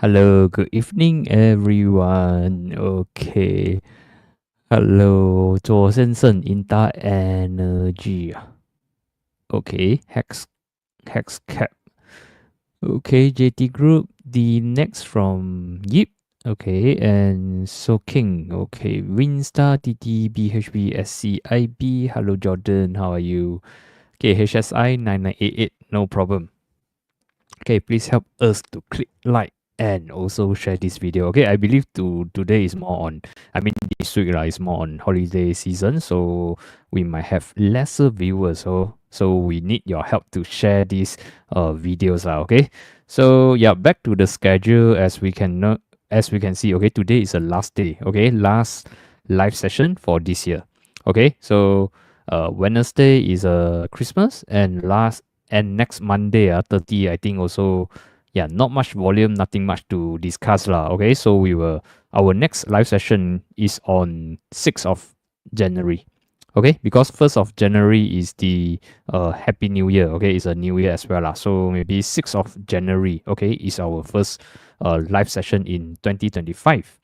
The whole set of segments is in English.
Hello, good evening, everyone. Okay. Hello, 左先生 Inta Energy. Okay, Hex Cap. Okay, JT Group. The next from Yip. Okay, and Soking. Okay, Winstar TT BHB SCIB. Hello, Jordan. How are you? Okay, HSI 9988. No problem. Okay, please help us to click like and also share this video. Okay, I believe today is more on, I mean this week is more on holiday season, so we might have lesser viewers. So we need your help to share these videos. Okay, so yeah, back to the schedule as we can see. Okay, today is the last day. Okay, last live session for this year. Okay, so Wednesday is Christmas and next Monday, 30, I think also, yeah, not much volume, nothing much to discuss lah. Okay, so our next live session is on 6th of January. Okay, because 1st of January is the Happy New Year. Okay, it's a New Year as well lah. So maybe 6th of January, okay, is our first live session in 2025.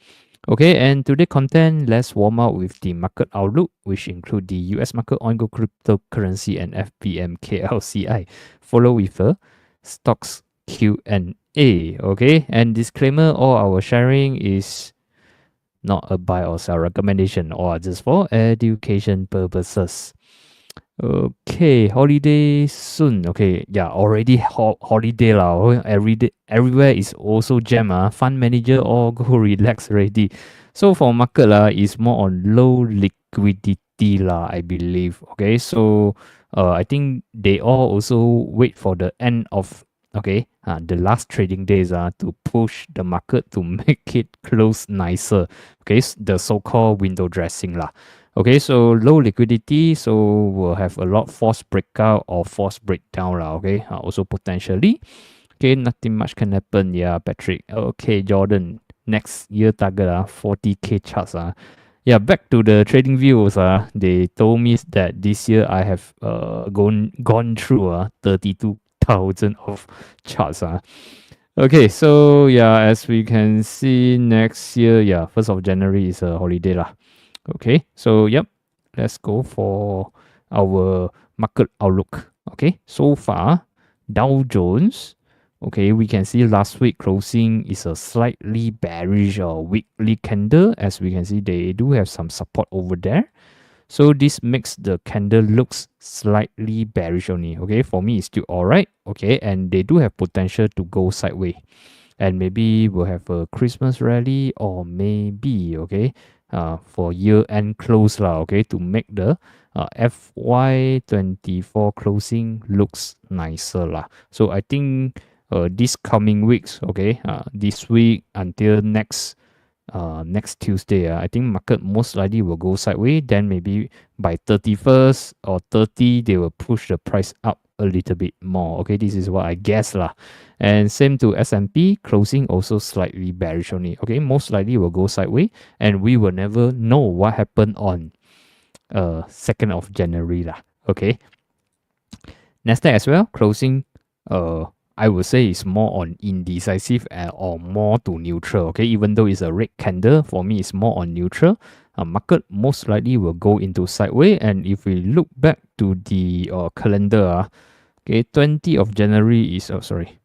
Okay, and today content, let's warm up with the market outlook, which include the US market, ongoing cryptocurrency, and FBMKLCI. Follow with a stocks Q&A. Okay, and disclaimer: all our sharing is not a buy or sell recommendation, or just for education purposes. Okay, holiday soon. Okay, yeah, already holiday lah. Every day, everywhere is also jam. Fund manager all go relax already. So for market lah, is more on low liquidity lah, I believe. Okay, so I think they all also wait for the end of the last trading days to push the market to make it close nicer. Okay, the so-called window dressing lah. Okay, so low liquidity, so we'll have a lot force breakout or force breakdown lah. Okay, also potentially. Okay, nothing much can happen. Yeah, Patrick. Okay, Jordan. Next year target 40k charts. Yeah, back to the trading views. They told me that this year I have gone through 32,000 of charts. Okay, so yeah, as we can see next year, yeah, 1st of January is a holiday lah. Okay, so yep, let's go for our market outlook. Okay, so far, Dow Jones, okay, we can see last week closing is a slightly bearish or weekly candle. As we can see, they do have some support over there. So this makes the candle looks slightly bearish only. Okay, for me, it's still alright. Okay, and they do have potential to go sideways. And maybe we'll have a Christmas rally, or maybe, okay, for year-end close lah, okay, to make the FY24 closing looks nicer lah. So I think this coming weeks, okay, this week until next Tuesday, I think market most likely will go sideways. Then maybe by 31st or 30, they will push the price up a little bit more. Okay, this is what I guess lah. And same to S&P, closing also slightly bearish only. Okay, most likely will go sideways, and we will never know what happened on 2nd of January lah. Okay, Nasdaq as well, closing I would say it's more on indecisive or more to neutral. Okay, even though it's a red candle, for me it's more on neutral. Market most likely will go into sideways. And if we look back to the calendar, okay, 20th of January is we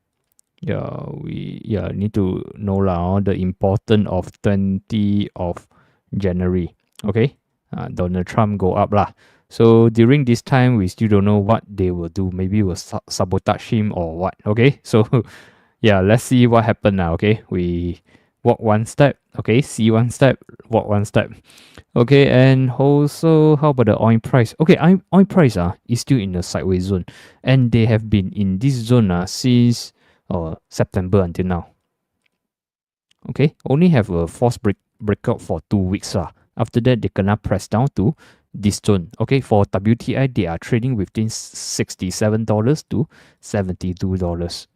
need to know lah the importance of 20th of January. Okay, Donald Trump go up lah. So during this time, we still don't know what they will do. Maybe we'll sabotage him or what. Okay, so yeah, let's see what happened now. Okay, we walk one step. Okay, see one step, walk one step. Okay, and also how about the oil price? Okay, oil price is still in the sideways zone, and they have been in this zone since September until now. Okay, only have a force breakout for 2 weeks After that, they gonna press down to this zone. Okay, for WTI, they are trading within $67 to $72.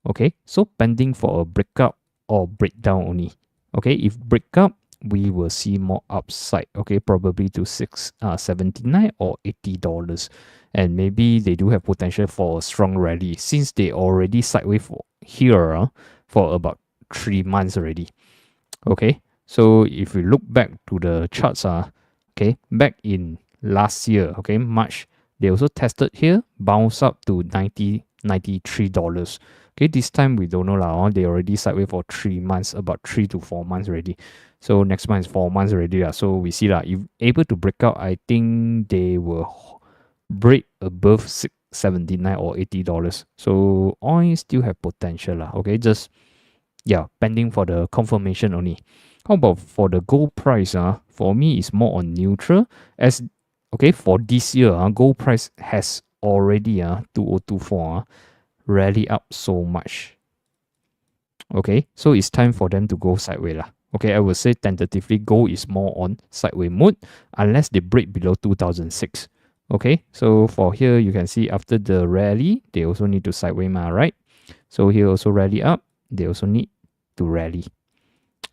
Okay, so pending for a breakout or breakdown only. Okay, if breakout, we will see more upside. Okay, probably to 79 or $80. And maybe they do have potential for a strong rally since they already sideways for here for about 3 months already. Okay, so if we look back to the charts, okay, back in last year, okay, March, they also tested here, bounce up to $93. Okay, this time we don't know lah. They already sideways for 3 months, about 3 to 4 months already. So next month is 4 months already lah. So we see lah. If able to break out, I think they will break above $79 or $80. So oil still have potential lah. Okay, just pending for the confirmation only. How about for the gold price? For me, it's more on neutral. As okay, for this year, gold price has already 2024 rally up so much. Okay, so it's time for them to go sideways lah. Okay, I would say tentatively gold is more on sideways mode unless they break below 2006. Okay, so for here you can see after the rally, they also need to sideways right? So here also rally up, they also need to rally.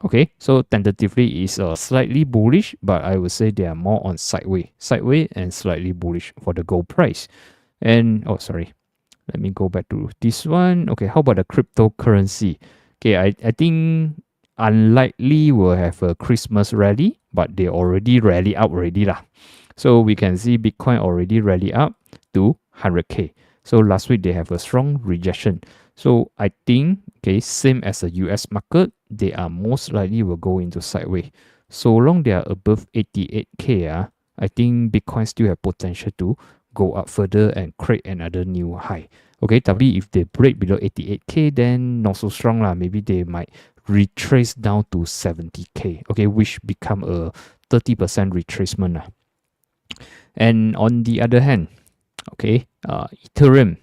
Okay, so tentatively is slightly bullish, but I would say they are more on sideways and slightly bullish for the gold price. And oh, sorry, let me go back to this one. Okay, how about the cryptocurrency? Okay, I think unlikely will have a Christmas rally, but they already rally up already lah. So we can see Bitcoin already rally up to 100k. So last week they have a strong rejection. So I think, okay, same as the US market, they are most likely will go into sideways. So long they are above 88k, I think Bitcoin still have potential to go up further and create another new high. Okay, tapi if they break below 88k, then not so strong lah. Maybe they might retrace down to 70k. Okay, which become a 30% retracement lah. And on the other hand, okay, Ethereum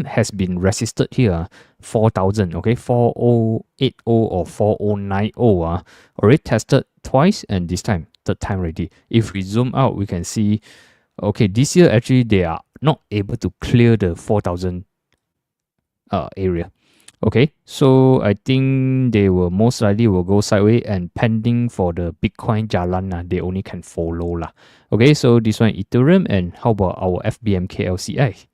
has been resisted here, 4,000, okay, 4080 or 4090 already tested twice, and this time third time already. If we zoom out, we can see, okay, this year actually they are not able to clear the 4,000 area. Okay, so I think they will most likely will go sideways, and pending for the Bitcoin jalan they only can follow lah. Okay, so this one Ethereum, and how about our FBM KLCI?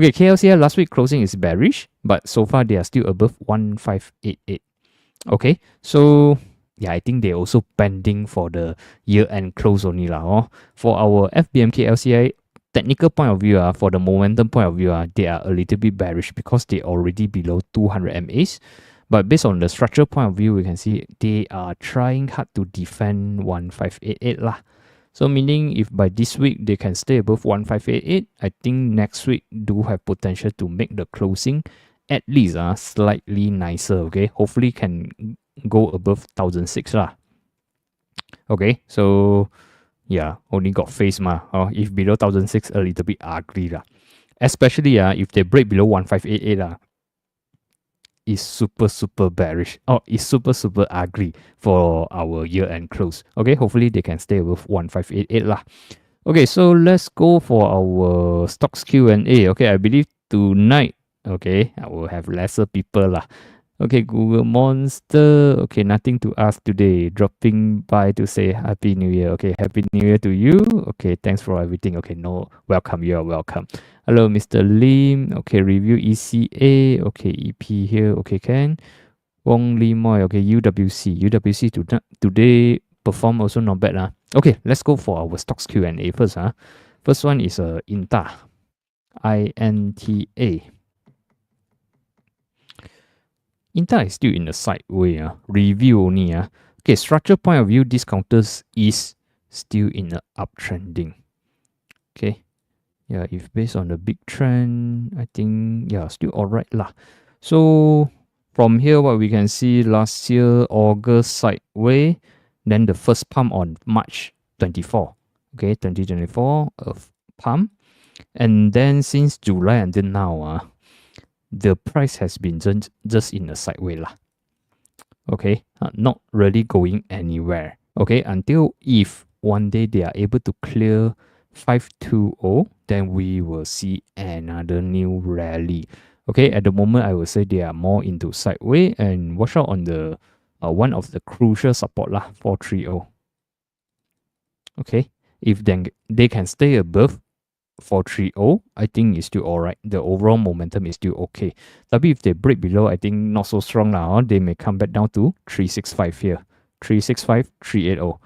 Okay, KLCI last week closing is bearish, but so far they are still above 1588. Okay, so yeah, I think they also pending for the year-end close only lah. For our FBM KLCI, technical point of view, for the momentum point of view, they are a little bit bearish because they already below 200 MAs. But based on the structural point of view, we can see they are trying hard to defend 1588 lah. So meaning if by this week they can stay above 1588, I think next week do have potential to make the closing at least slightly nicer. Okay, hopefully can go above 1006 lah. Okay, so yeah, only got face if below 1006, a little bit ugly lah. Especially if they break below 1588 is super bearish. It's super ugly for our year-end close. Okay, hopefully they can stay above 1588 lah. Okay, so let's go for our stocks Q&A. Okay, I believe tonight, okay, I will have lesser people lah. Okay, Google Monster. Okay, nothing to ask today. Dropping by to say Happy New Year. Okay, Happy New Year to you. Okay, thanks for everything. Okay, no, welcome. You are welcome. Hello, Mr. Lim. Okay, review ECA. Okay, EP here. Okay, Ken. Wong Limoy. Okay, UWC. UWC today perform also not bad. Okay, let's go for our stocks Q&A first. First one is INTA. INTA. INTA is still in the sideway. Review only. Okay, structure point of view, this counters is still in the uptrending. Okay. Yeah, if based on the big trend, I think, yeah, still alright lah. So, from here, what we can see last year, August sideway, then the first pump on March 24. Okay, 2024, pump. And then since July until now, the price has been just in a sideway lah. Okay, not really going anywhere. Okay, until if one day they are able to clear 520, then we will see another new rally. Okay, at the moment I would say they are more into sideway, and watch out on the one of the crucial support lah, 430. Okay, if then they can stay above 430, I think is still alright. The overall momentum is still okay. But if they break below, I think not so strong now. They may come back down to 365 here. 365, 380.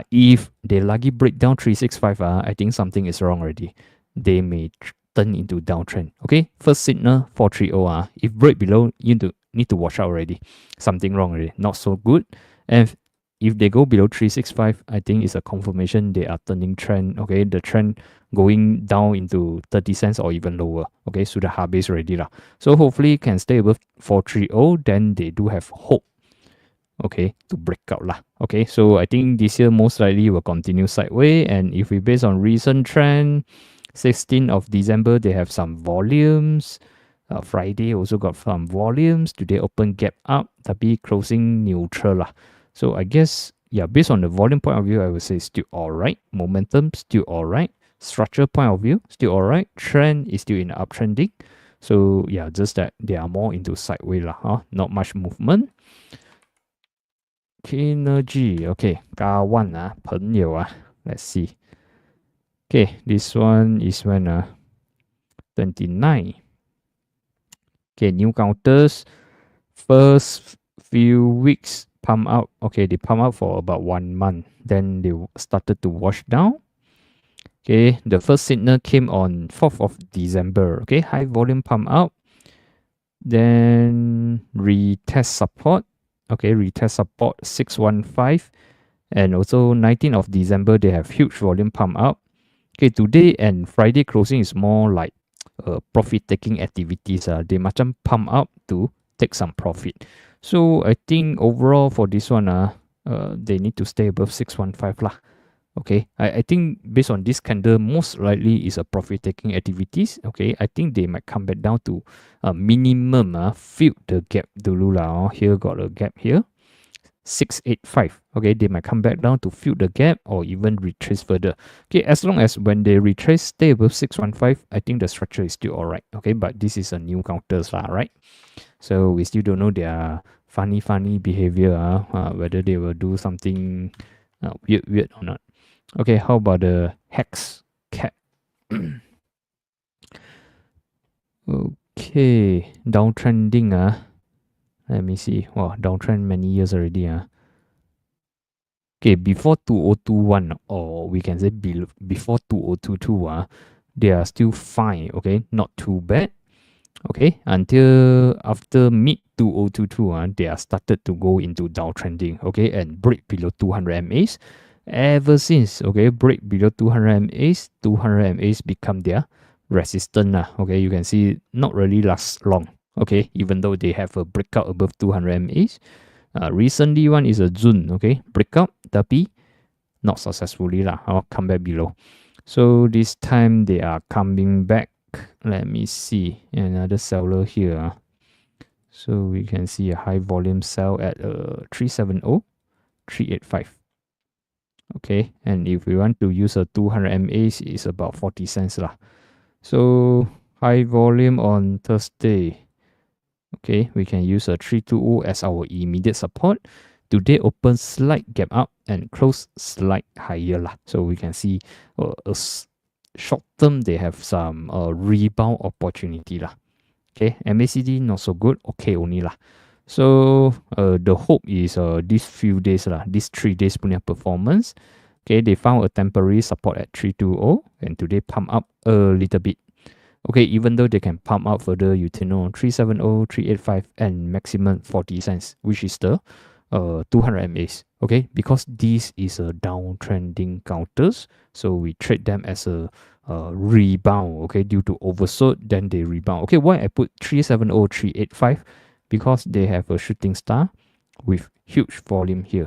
If they lucky break down 365, I think something is wrong already. They may turn into downtrend. Okay, first signal 430. If break below, you need to watch out already. Something wrong already. Not so good. And if they go below 365, I think it's a confirmation they are turning trend. Okay, the trend going down into 30 cents or even lower. Okay, sudah habis already lah. So hopefully can stay above 430, then they do have hope. Okay, to break out lah. Okay, so I think this year most likely will continue sideways. And if we base on recent trend, 16th of December, they have some volumes. Friday also got some volumes. Today open gap up, tapi closing neutral lah. So I guess, yeah, based on the volume point of view, I would say still alright. Momentum still alright. Structure point of view, still alright. Trend is still in uptrending. So yeah, just that they are more into sideways lah. Not much movement. Kinergy, okay, 朋友啊 let's see. Okay, this one is when 29. Okay, new counters. First few weeks pump out. Okay, they pump out for about 1 month. Then they started to wash down. Okay, the first signal came on 4th of December. Okay, high volume pump out. Then retest support. Okay, retest support 615. And also 19th of December, they have huge volume pump up. Okay, today and Friday closing is more like profit-taking activities. They macam pump up to take some profit. So I think overall for this one, they need to stay above 615 lah. Okay, I think based on this candle, most likely is a profit-taking activities. Okay, I think they might come back down to a minimum, fill the gap dulu lah. Here got a gap here. 685. Okay, they might come back down to fill the gap or even retrace further. Okay, as long as when they retrace, stay above 615, I think the structure is still alright. Okay, but this is a new counters, right? So we still don't know their funny behavior, whether they will do something weird or not. Okay, how about the hex cat? Okay, downtrending. Let me see. Wow, downtrend many years already. Okay, before 2021, or we can say before 2022, they are still fine. Okay, not too bad. Okay, until after mid 2022, they are started to go into downtrending. Okay, and break below 200 MAs. Ever since, okay, break below 200 MAs, 200 MAs become their resistance. Okay, you can see not really last long. Okay, even though they have a breakout above 200 MAs. Recently one is a June, okay, breakout, tapi not successfully lah. I'll come back below. So this time they are coming back. Let me see another seller here. So we can see a high volume sell at 370, 385. Okay, and if we want to use a 200 MAs, it's about 40 cents lah. So high volume on Thursday. Okay, we can use a 320 as our immediate support. Today open slight gap up and close slight higher lah. So we can see short term they have some rebound opportunity lah. Okay, MACD not so good. Okay only lah. So the hope is these few days lah, these 3 days punya performance. Okay, they found a temporary support at 320 and today pump up a little bit. Okay, even though they can pump up further, you know, 370, 385 and maximum 40 cents, which is the 200 MAs. Okay, because this is a downtrending counters, so we trade them as a rebound. Okay, due to oversold, then they rebound. Okay, why I put 370, 385? Because they have a shooting star with huge volume here.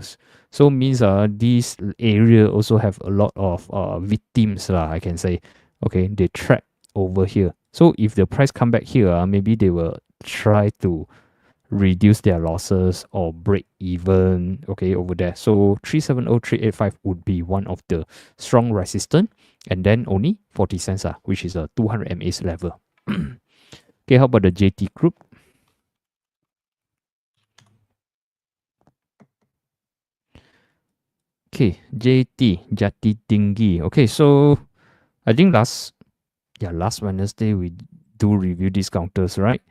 So means this area also have a lot of victims lah, I can say. Okay, they trap over here. So if the price come back here, maybe they will try to reduce their losses or break even, okay, over there. So 370, 385 would be one of the strong resistance, and then only 40 cents, which is a 200 MAs level. Okay, how about the JT group? Okay, JT, Jati Tinggi. Okay, so I think last yeah, last Wednesday we do review these counters, right?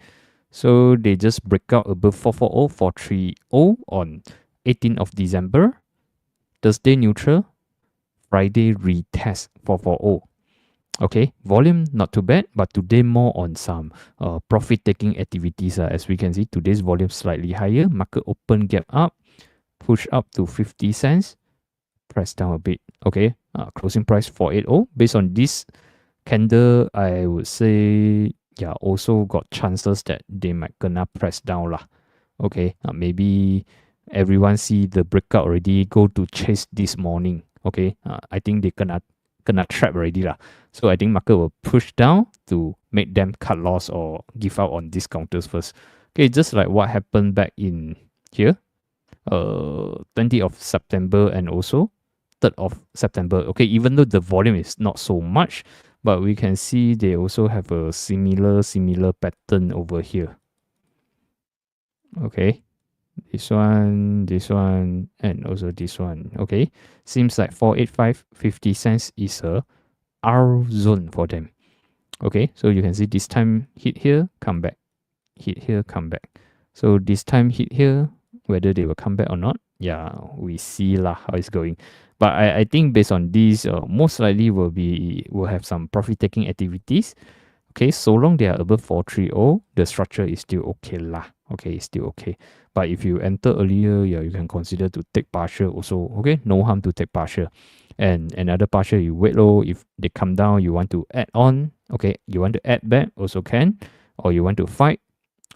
So they just break out above 440, 430 on 18th of December. Thursday neutral, Friday retest 440. Okay, volume not too bad, but today more on some profit taking activities. As we can see, today's volume slightly higher. Market open gap up, push up to 50 cents, press down a bit. Okay, closing price 480. Based on this candle, I would say, yeah, also got chances that they might gonna press down lah. Okay, maybe everyone see the breakout already, go to chase this morning. Okay, I think they gonna trap already lah. So I think market will push down to make them cut loss or give out on discounters first. Okay, just like what happened back in here, 20th of September and also 3rd of September. Okay, even though the volume is not so much, but we can see they also have a similar pattern over here. Okay, this one, and also this one. Okay, seems like 485 50 cents is a R zone for them. Okay, so you can see this time hit here, come back, hit here, come back. So this time hit here, whether they will come back or not, yeah, we see lah how it's going. But I think based on these, most likely will have some profit taking activities. Okay, so long they are above 430, the structure is still okay lah. Okay, it's still okay. But if you enter earlier, yeah, you can consider to take partial also. Okay, no harm to take partial. And another partial, you wait low. If they come down, you want to add on. Okay, you want to add back also can. Or you want to fight.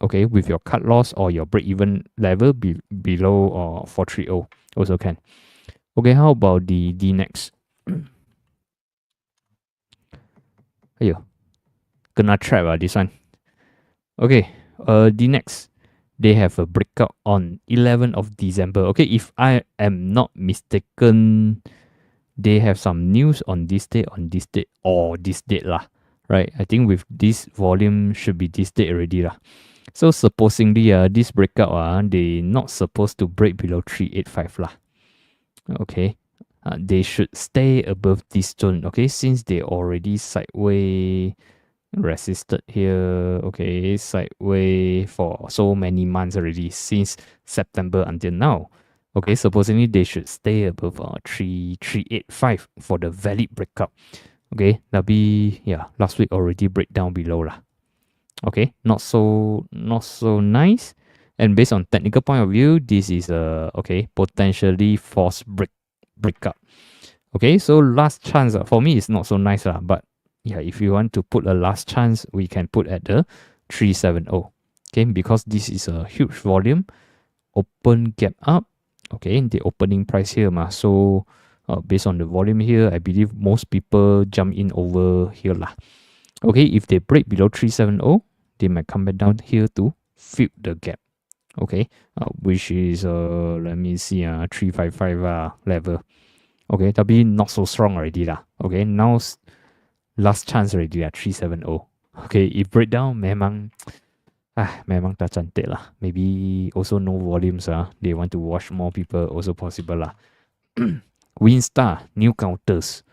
Okay, with your cut loss or your break even level below 430 also can. Okay, how about the DNEX? Ayo, kena trap this one. Okay, DNEX, they have a breakout on 11th of December. Okay, if I am not mistaken, they have some news on this date, or this date lah. Right, I think with this volume should be this date already lah. So supposedly, this breakout, they not supposed to break below 385 lah. Okay, they should stay above this zone. Okay, since they already sideways resisted here. Okay, sideways for so many months already, since September until now. Okay, supposedly they should stay above 385 for the valid breakout. Okay, tapi yeah, last week already break down below lah. Okay, not so nice. And based on technical point of view, this is a potentially forced breakup. Okay, so last chance for me is not so nice lah. But yeah, if you want to put a last chance, we can put at the 370. Okay, because this is a huge volume, open gap up. Okay, the opening price here ma. So based on the volume here, I believe most people jump in over here lah. Okay, if they break below 370, they might come back down here to fill the gap. Okay, which is let me see 355 level. Okay, tapi not so strong already lah. Okay, now last chance already 370. Okay, if breakdown memang tak cantik lah. Maybe also no volumes they want to wash more people also possible lah. Winstar, new counters.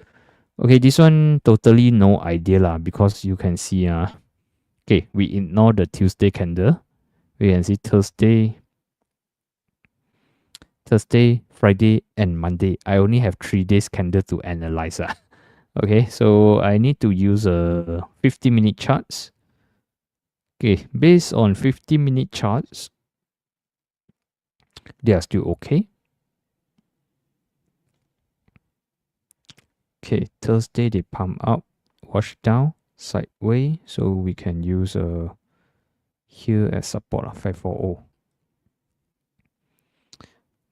Okay, this one totally no idea lah, because you can see okay, we ignore the Tuesday candle. We can see Thursday, Friday, and Monday. I only have 3 days candle to analyze. Okay, so I need to use a 50-minute charts. Okay, based on 50-minute charts, they are still okay. Okay, Thursday they pump up, wash down, sideways. So we can use here as support 540.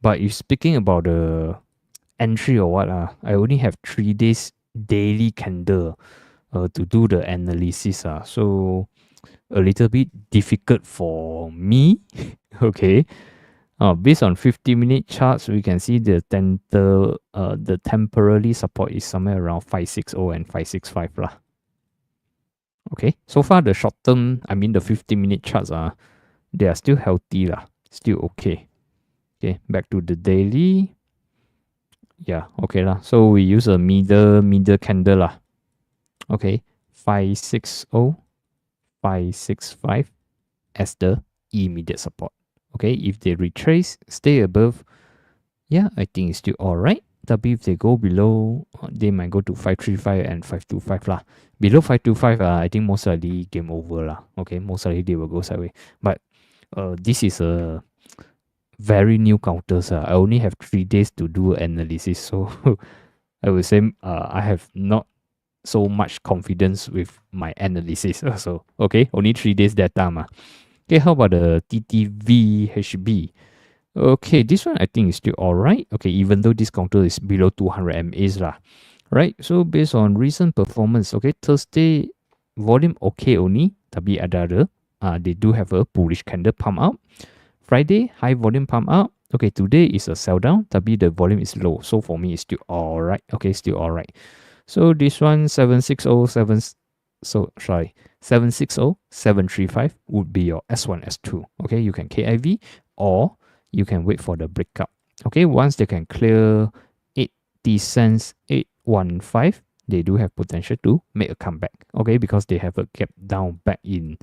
But if speaking about the entry or what, I only have 3 days daily candle to do the analysis. So a little bit difficult for me. Okay. Based on 50-minute charts, we can see the temporary support is somewhere around 560 and 565 lah. Okay, so far the short term, I mean the 50-minute charts they are still healthy lah, still okay. Okay, back to the daily. Yeah, okay lah. So we use a middle candle lah. Okay, 560, 565 as the immediate support. Okay, if they retrace, stay above, yeah, I think it's still alright. But if they go below, they might go to 535 and 525 lah. Below 525, I think most likely game over lah. Okay, most likely they will go sideways. But this is a very new counters. I only have 3 days to do analysis, so I would say I have not so much confidence with my analysis. So okay, only 3 days data ma. Okay, how about the TTVHB? Okay, this one I think is still alright. Okay, even though this counter is below 200 MAs lah. Right, so based on recent performance, okay, Thursday volume okay only, tapi ada they do have a bullish candle pump up. Friday high volume pump up. Okay, today is a sell down, tapi the volume is low. So for me, it's still alright. Okay, still alright. So this one 7607, so sorry, 760 735 would be your S1 S2. Okay, you can KIV or you can wait for the breakup. Okay, once they can clear 80 cents 815, they do have potential to make a comeback. Okay, because they have a gap down back in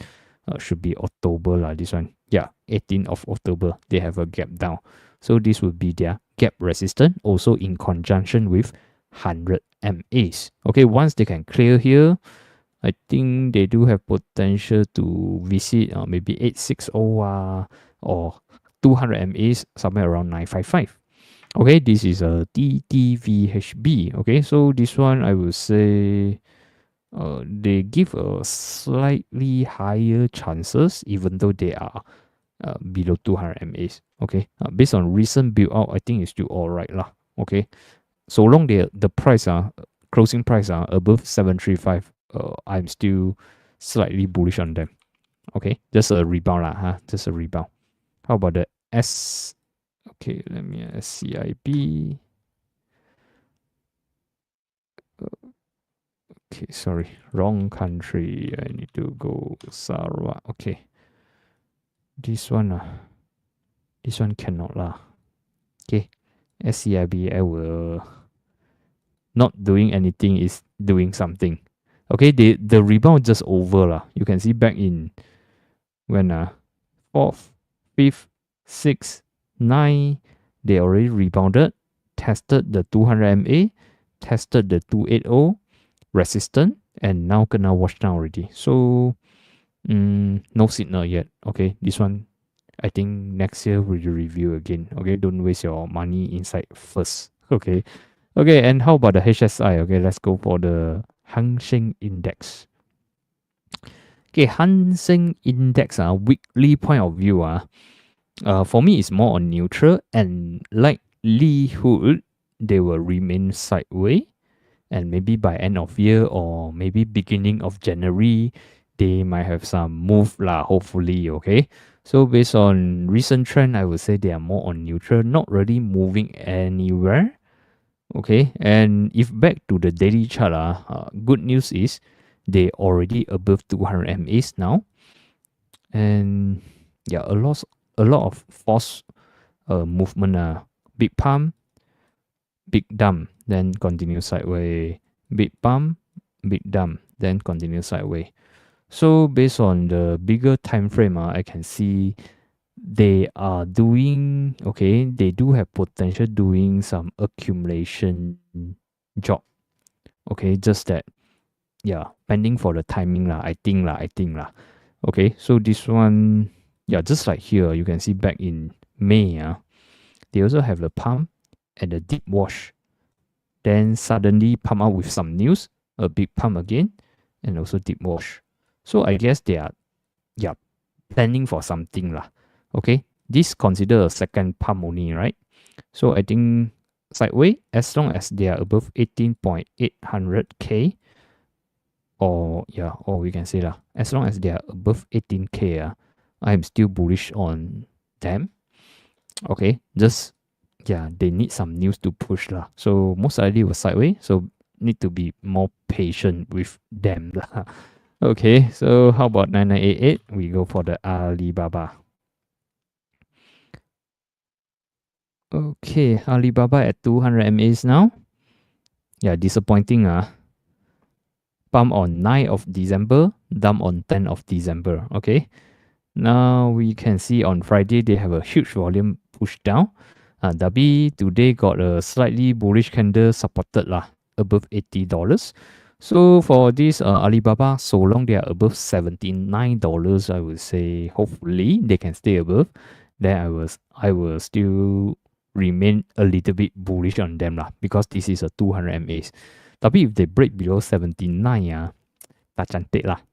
should be October lah. This one, yeah, 18th of October, they have a gap down. So this would be their gap resistance, also in conjunction with 100 MAs. Okay, once they can clear here, I think they do have potential to visit maybe 860 or 200 MAs somewhere around 955. Okay, this is a TTVHB. Okay, so this one I will say they give a slightly higher chances even though they are below 200 MAs. Okay, based on recent build out, I think it's still alright lah. Okay, so long the price closing price above 735, I'm still slightly bullish on them. Okay, just a rebound lah, just a rebound. How about the S? Okay, let me SCIB. Okay, sorry, wrong country. I need to go Sarawak. Okay, this one cannot lah. Okay, SCIB, I will not doing anything is doing something. Okay, the rebound just over lah. You can see back in when 4th, 5th, 6th, 9, they already rebounded, tested the 200 MA, tested the 280 resistant, and now gonna wash down already. So no signal yet. Okay, this one I think next year we'll review again. Okay, don't waste your money inside first. Okay. Okay, and how about the HSI? Okay, let's go for the Hang Seng Index. Okay, Hang Seng Index weekly point of view for me it's more on neutral, and likelihood they will remain sideways, and maybe by end of year or maybe beginning of January they might have some move lah, hopefully. Okay, so based on recent trend, I would say they are more on neutral, not really moving anywhere. Okay, and if back to the daily chart, good news is they already above 200 MAs now, and yeah, a lot of force movement. Big pump, big dump, then continue sideways, big pump, big dump, then continue sideways. So based on the bigger time frame, I can see they are doing okay. They do have potential doing some accumulation job. Okay, just that, yeah, pending for the timing lah. I think lah. Okay, so this one, yeah, just like here, you can see back in May, they also have the pump and the deep wash. Then suddenly pump out with some news, a big pump again, and also deep wash. So I guess they are, yeah, planning for something lah. Okay, this consider a second pump only, right? So I think sideways, as long as they are above 18.800K, or yeah, or we can say lah, as long as they are above 18K, I'm still bullish on them. Okay, just yeah, they need some news to push lah. So most likely was sideways, so need to be more patient with them lah. Okay, so how about 9988? We go for the Alibaba. Okay, Alibaba at 200 MAs now. Yeah, disappointing. pump on 9th of December, dump on 10th of December. Okay, now we can see on Friday they have a huge volume push down. Tapi today got a slightly bullish candle supported lah above $80. So for this Alibaba, so long they are above $79, I would say hopefully they can stay above. Then I will still remain a little bit bullish on them lah, because this is a 200 MAs. Tapi if they break below 79 tak cantik lah.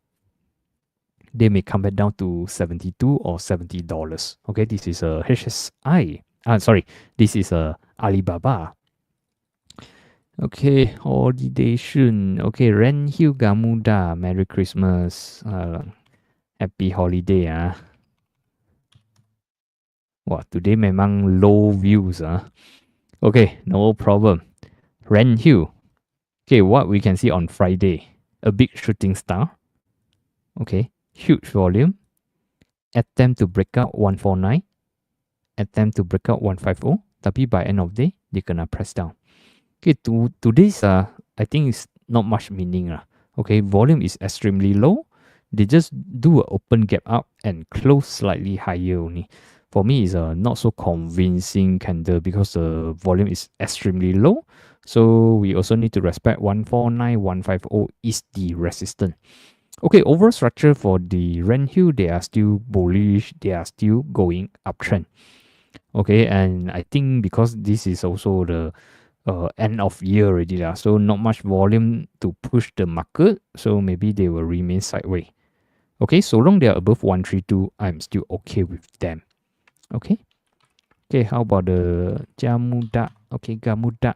They may come back down to 72 or $70. Okay, this is a HSI. This is a Alibaba. Okay, Holiday Shun. Okay, Renhill Gamuda. Merry Christmas. Happy holiday Wah, today memang low views Okay, no problem. Renhill. Okay, what we can see on Friday. A big shooting star. Okay, huge volume. Attempt to break out 149. Attempt to break out 150. Tapi by end of day, they gonna press down. Okay, today's I think it's not much meaning Okay, volume is extremely low. They just do an open gap up and close slightly higher only. For me, it's a not so convincing candle because the volume is extremely low. So we also need to respect 149, 150 is the resistance. Okay, overall structure for the Renhill, they are still bullish. They are still going uptrend. Okay, and I think because this is also the end of year already so not much volume to push the market. So maybe they will remain sideways. Okay, so long they are above 132, I'm still okay with them. Okay. Okay, how about the Gamuda? Okay, Gamuda.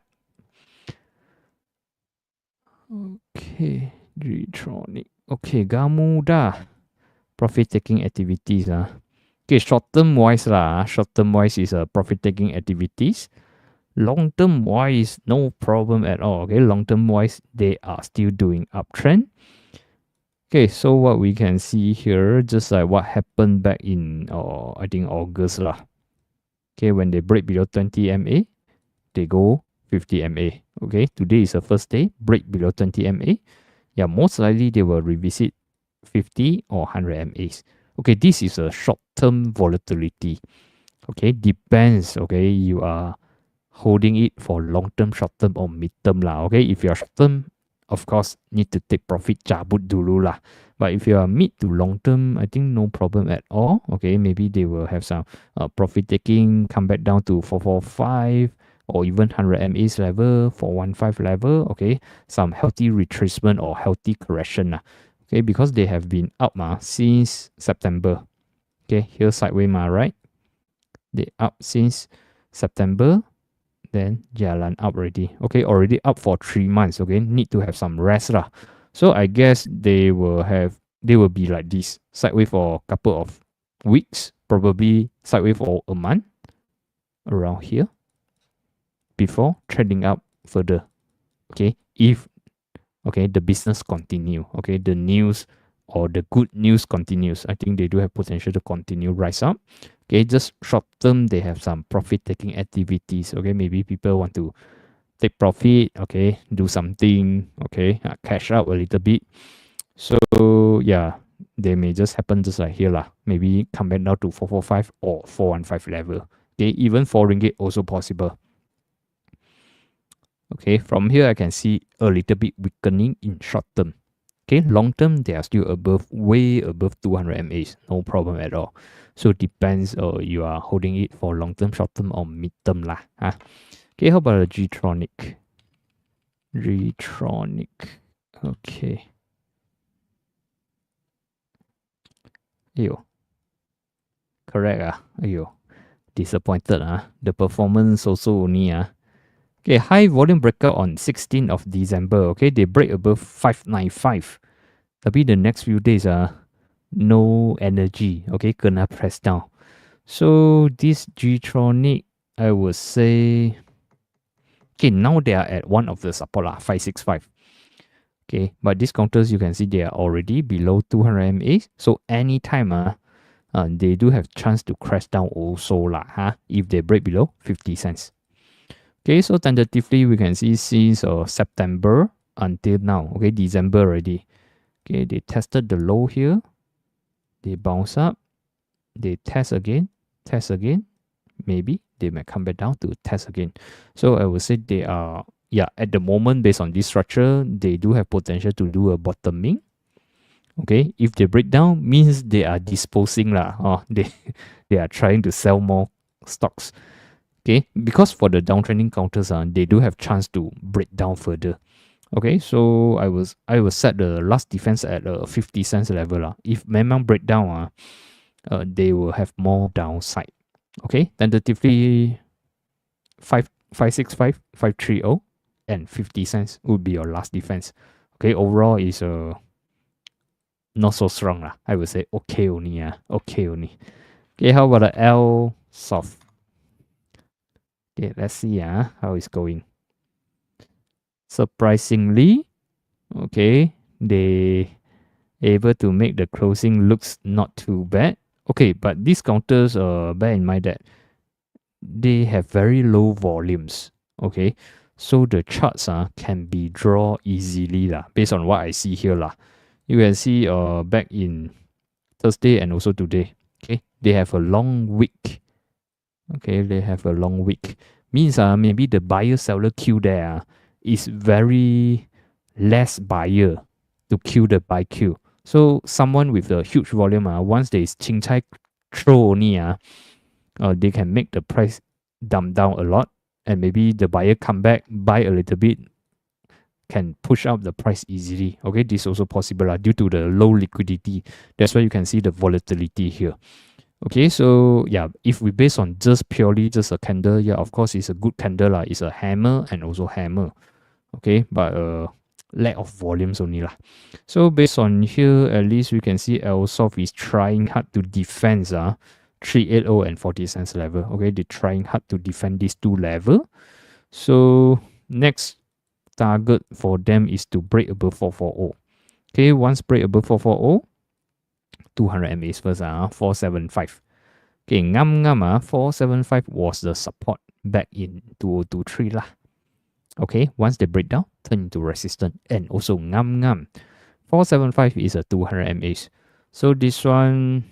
Okay, G-Tronic. Okay, Gamuda. Profit taking activities. Okay, short term wise short term wise is profit taking activities. Long term wise, no problem at all. Okay, long term wise, they are still doing uptrend. Okay, so what we can see here, just like what happened back in I think August Okay, when they break below 20 MA, they go 50 MA. Okay, today is the first day, break below 20 MA. Yeah, most likely they will revisit 50 or 100 MAs. Okay, this is a short-term volatility. Okay, depends. Okay, you are holding it for long-term, short-term or mid-term Okay, if you are short-term, of course, need to take profit cabut dulu But if you are mid to long-term, I think no problem at all. Okay, maybe they will have some profit taking, come back down to 445 or even 100 MAs level, 415 level. Okay, some healthy retracement or healthy correction Okay, because they have been up since September. Okay, here sideways right? They up since September. Then jalan up already. Okay, already up for 3 months. Okay, need to have some rest So I guess they will be like this, sideways for a couple of weeks, probably sideways for a month, around here, before trending up further. Okay, if the business continue, the news or the good news continues, I think they do have potential to continue rise up. Okay, just short term, they have some profit taking activities. Okay, maybe people want to take profit, okay, do something, okay, cash out a little bit. So yeah, they may just happen just like here maybe come back down to 445 or 415 level. Okay, even 4 ringgit also possible. Okay, from here I can see a little bit weakening in short term. Okay, long term they are still way above 200 MAs, no problem at all. So depends you are holding it for long term, short term or mid term Okay, how about the G-Tronic? G-Tronic. Okay. Ayo. Correct Ayo. Disappointed The performance also only Okay, high volume breakout on 16th of December. Okay, they break above 595. Tapi the next few days no energy. Okay, kena press down. So this G-Tronic, I would say, okay, now they are at one of the support 565. Okay, but these counters you can see they are already below 200 MAs. So anytime they do have chance to crash down also if they break below 50 cents. Okay, so tentatively we can see since September, until now. Okay, December already. Okay, they tested the low here. They bounce up. They test again. Maybe they might come back down to test again. So I would say they are, yeah, at the moment, based on this structure, they do have potential to do a bottoming. Okay, if they break down, means they are disposing lah. They are trying to sell more stocks. Okay, because for the downtrending counters, they do have chance to break down further. Okay, so I will set the last defense at 50 cents level lah. If memang break down, they will have more downside. Okay, tentatively 565, 530, and 50 cents would be your last defense. Okay, overall is not so strong lah. I would say okay only. Okay only. Okay, how about the L soft? Okay, let's see how it's going. Surprisingly, okay, they able to make the closing looks not too bad. Okay, but these counters, bear in mind that they have very low volumes. Okay, so the charts can be drawn easily lah, based on what I see here lah. You can see back in Thursday and also today. Okay, they have a long week. Okay, they have a long week. Means maybe the buyer seller queue there is very less buyer to queue the buy queue. So someone with a huge volume, once they ching chai throw only, they can make the price dump down a lot, and maybe the buyer come back, buy a little bit, can push up the price easily. Okay, this is also possible due to the low liquidity. That's why you can see the volatility here. Okay, so yeah, if we base on just purely just a candle, yeah, of course it's a good candle lah. It's a hammer and also hammer. Okay, but lack of volumes only lah. So based on here, at least we can see LSOF is trying hard to defend 380 and 40 cents level. Okay, they're trying hard to defend these two level. So next target for them is to break above 440. Okay, once break above 440, 200 MAs first, 475. Okay, 475 was the support back in 2023 lah. Okay, once they break down, turn into resistance, and also 475 is a 200 MAs. So this one,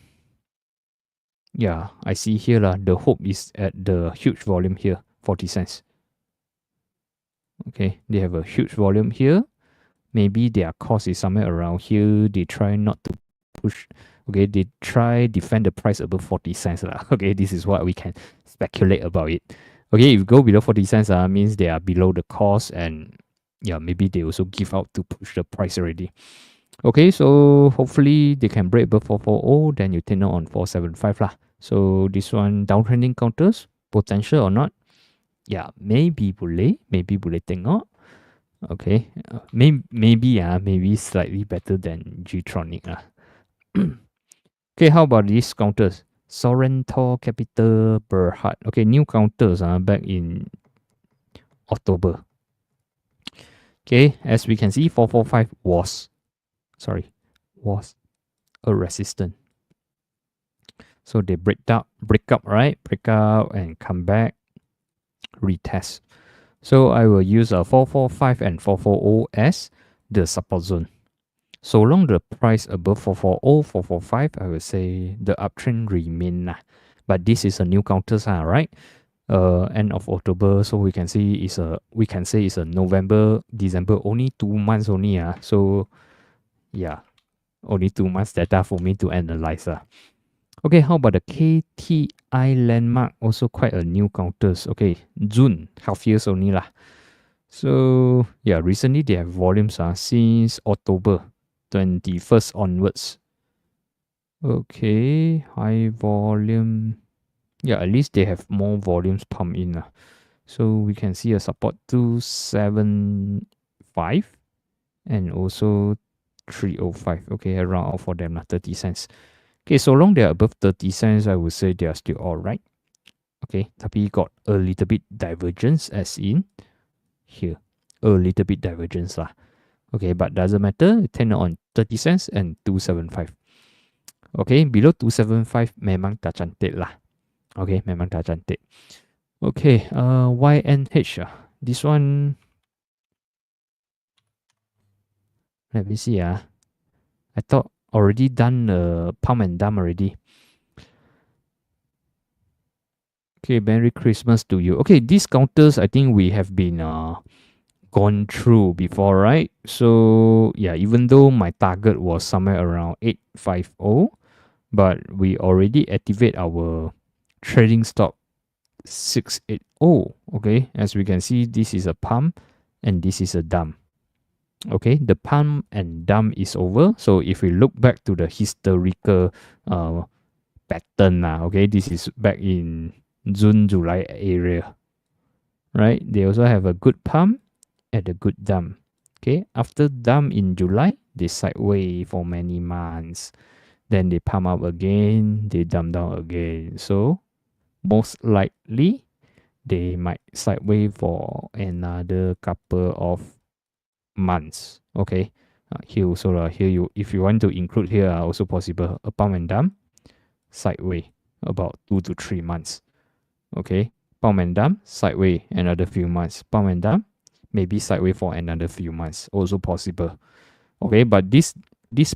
yeah, I see here lah. The hope is at the huge volume here, 40 cents. Okay, they have a huge volume here. Maybe their cost is somewhere around here. They try not to push. Okay, they try defend the price above 40 cents lah. Okay, this is what we can speculate about it. Okay, if you go below 40 cents, means they are below the cost, and yeah, maybe they also give out to push the price already. Okay, so hopefully they can break above 440, then you turn on 475 lah. So this one downtrending counters, potential or not? Yeah, maybe boleh tengok. Okay, maybe slightly better than Gtronic lah. Okay, how about these counters? Sorrento, Capital, Berhad. Okay, new counters back in October. Okay, as we can see, 445 was a resistance. So they break up, right? Break out and come back, retest. So I will use a 445 and 440 as the support zone. So long the price above 440, 445, I will say the uptrend remain lah. But this is a new counters, right? End of October, so we can say it's a November, December, only 2 months only. So yeah, only 2 months data for me to analyze. Okay, how about the KTI Landmark? Also quite a new counters. Okay, June, half years only lah. So yeah, recently they have volumes since October 21st onwards. Okay, high volume. Yeah, at least they have more volumes pumped in. So we can see a support 275 and also 305. Okay, around all for them, 30 cents. Okay, so long they are above 30 cents, I would say they are still alright. Okay, tapi got a little bit divergence as in here. A little bit divergence lah. Okay, but doesn't matter. 10 on 30 cents and 275. Okay, below 275 memang tak cantik lah. Okay, memang tak cantik. Okay, YNH. This one, Let me see. I thought already done pump and dump already. Okay, Merry Christmas to you. Okay, these counters I think we have been gone through before, right? So yeah, even though my target was somewhere around 850, but we already activate our trading stop 680. Okay, as we can see, this is a pump and this is a dump. Okay, the pump and dump is over. So if we look back to the historical pattern, okay, this is back in June, July area, right? They also have a good pump and a good dump. Okay, after dump in July, they sideways for many months. Then they pump up again, they dump down again. So most likely they might sideways for another couple of months. Okay. Here also here you if you want to include here also possible a pump and dump sideways about 2 to 3 months. Okay. Pump and dump sideways another few months. Pump and dump maybe sideways for another few months also possible. Okay, but this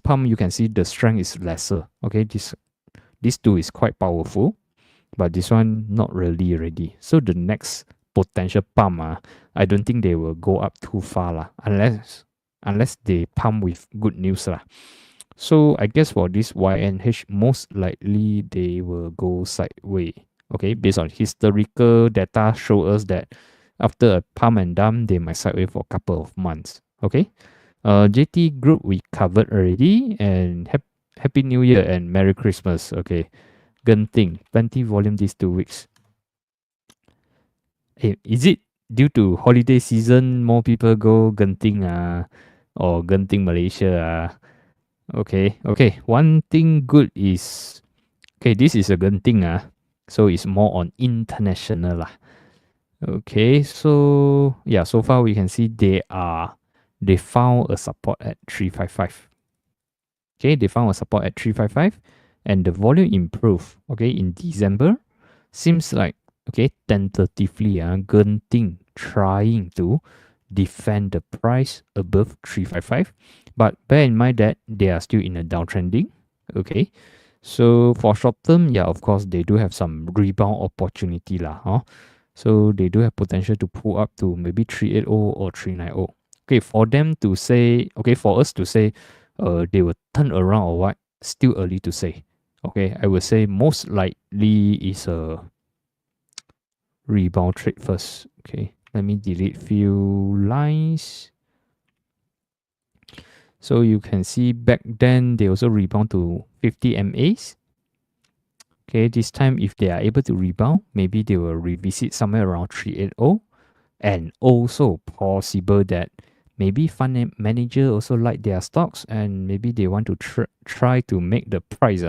pump you can see the strength is lesser. Okay, this two is quite powerful, but this one not really already. So the next potential pump, I don't think they will go up too far lah, unless they pump with good news lah. So I guess for this YNH, most likely they will go sideways. Okay, based on historical data show us that after a pump and dump, they might sideways for a couple of months. Okay, JT Group we covered already, and Happy New Year and Merry Christmas. Okay, Genting, plenty volume these 2 weeks. Hey, is it due to holiday season more people go Genting or Genting Malaysia Okay, okay. One thing good is okay, this is a Genting so it's more on international lah. Okay, so yeah, so far we can see they found a support at 355. Okay, they found a support at 355 and the volume improved. Okay, in December. Seems like okay, tentatively Genting trying to defend the price above 355. But bear in mind that they are still in a downtrending. Okay. So for short term, yeah, of course, they do have some rebound opportunity lah. So they do have potential to pull up to maybe 380 or 390. Okay, for them to say, okay, for us to say they will turn around or what, still early to say. Okay, I would say most likely is a rebound trade first. Okay, let me delete few lines. So you can see back then they also rebound to 50 MAs. Okay, this time if they are able to rebound, maybe they will revisit somewhere around 380. And also possible that maybe fund manager also like their stocks and maybe they want to try to make the price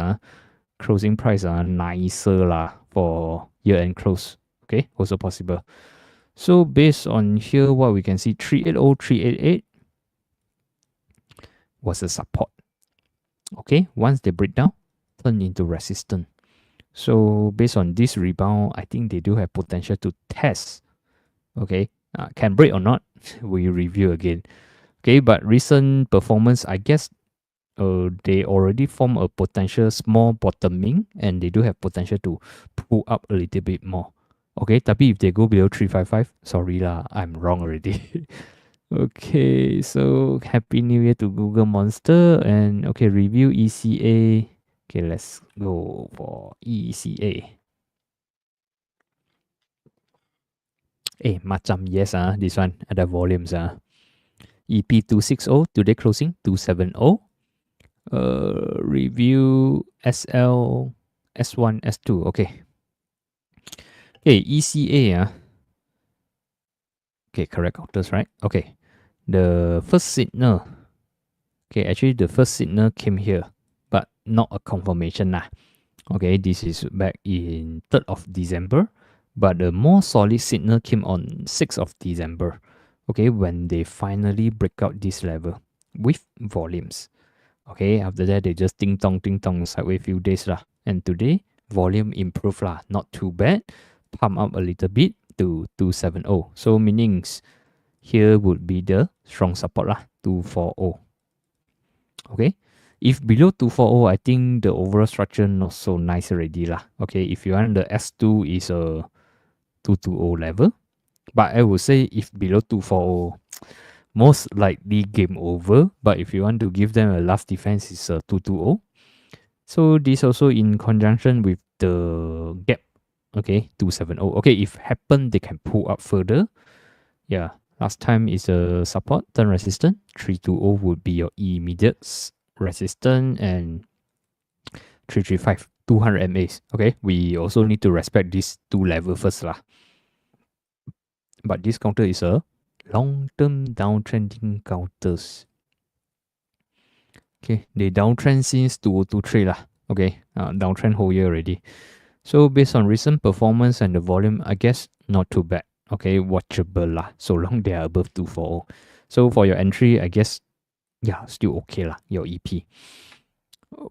closing price nicer lah for year end close. Okay, also possible. So based on here, what we can see 380, 388 was a support. Okay, once they break down, turn into resistance. So based on this rebound, I think they do have potential to test. Okay, can break or not, we review again. Okay, but recent performance, I guess they already form a potential small bottoming and they do have potential to pull up a little bit more. Okay, tapi if they go below 355, sorry lah, I'm wrong already. Okay, so Happy New Year to Google Monster and okay, review ECA. Okay, let's go for ECA. Macam yes this one ada volumes EP 260 today closing 270. Review SL S1 S2. Okay. Okay, ECA okay, correct counters, right? Okay. The first signal. Okay, actually the first signal came here, but not a confirmation lah. Okay, this is back in 3rd of December, but the more solid signal came on 6th of December. Okay, when they finally break out this level with volumes. Okay, after that they just ting tong sideways few days lah. And today volume improved lah, not too bad. Pump up a little bit to 270. So meanings here would be the strong support lah, 240. Okay. If below 240, I think the overall structure not so nice already lah. Okay. If you want the S2 is a 220 level. But I would say if below 240, most likely game over. But if you want to give them a last defense, is a 220. So this also in conjunction with the gap. Okay, 270. Okay, if happen, they can pull up further. Yeah, last time is a support, turn resistant. 320 would be your immediate resistance, and 335, 200 MAs. Okay, we also need to respect these two level first lah. But this counter is a long-term downtrending counters. Okay, they downtrend since 2023 lah. Okay, downtrend whole year already. So based on recent performance and the volume, I guess not too bad. Okay, watchable lah. So long they are above 240. So for your entry, I guess, yeah, still okay lah, your EP.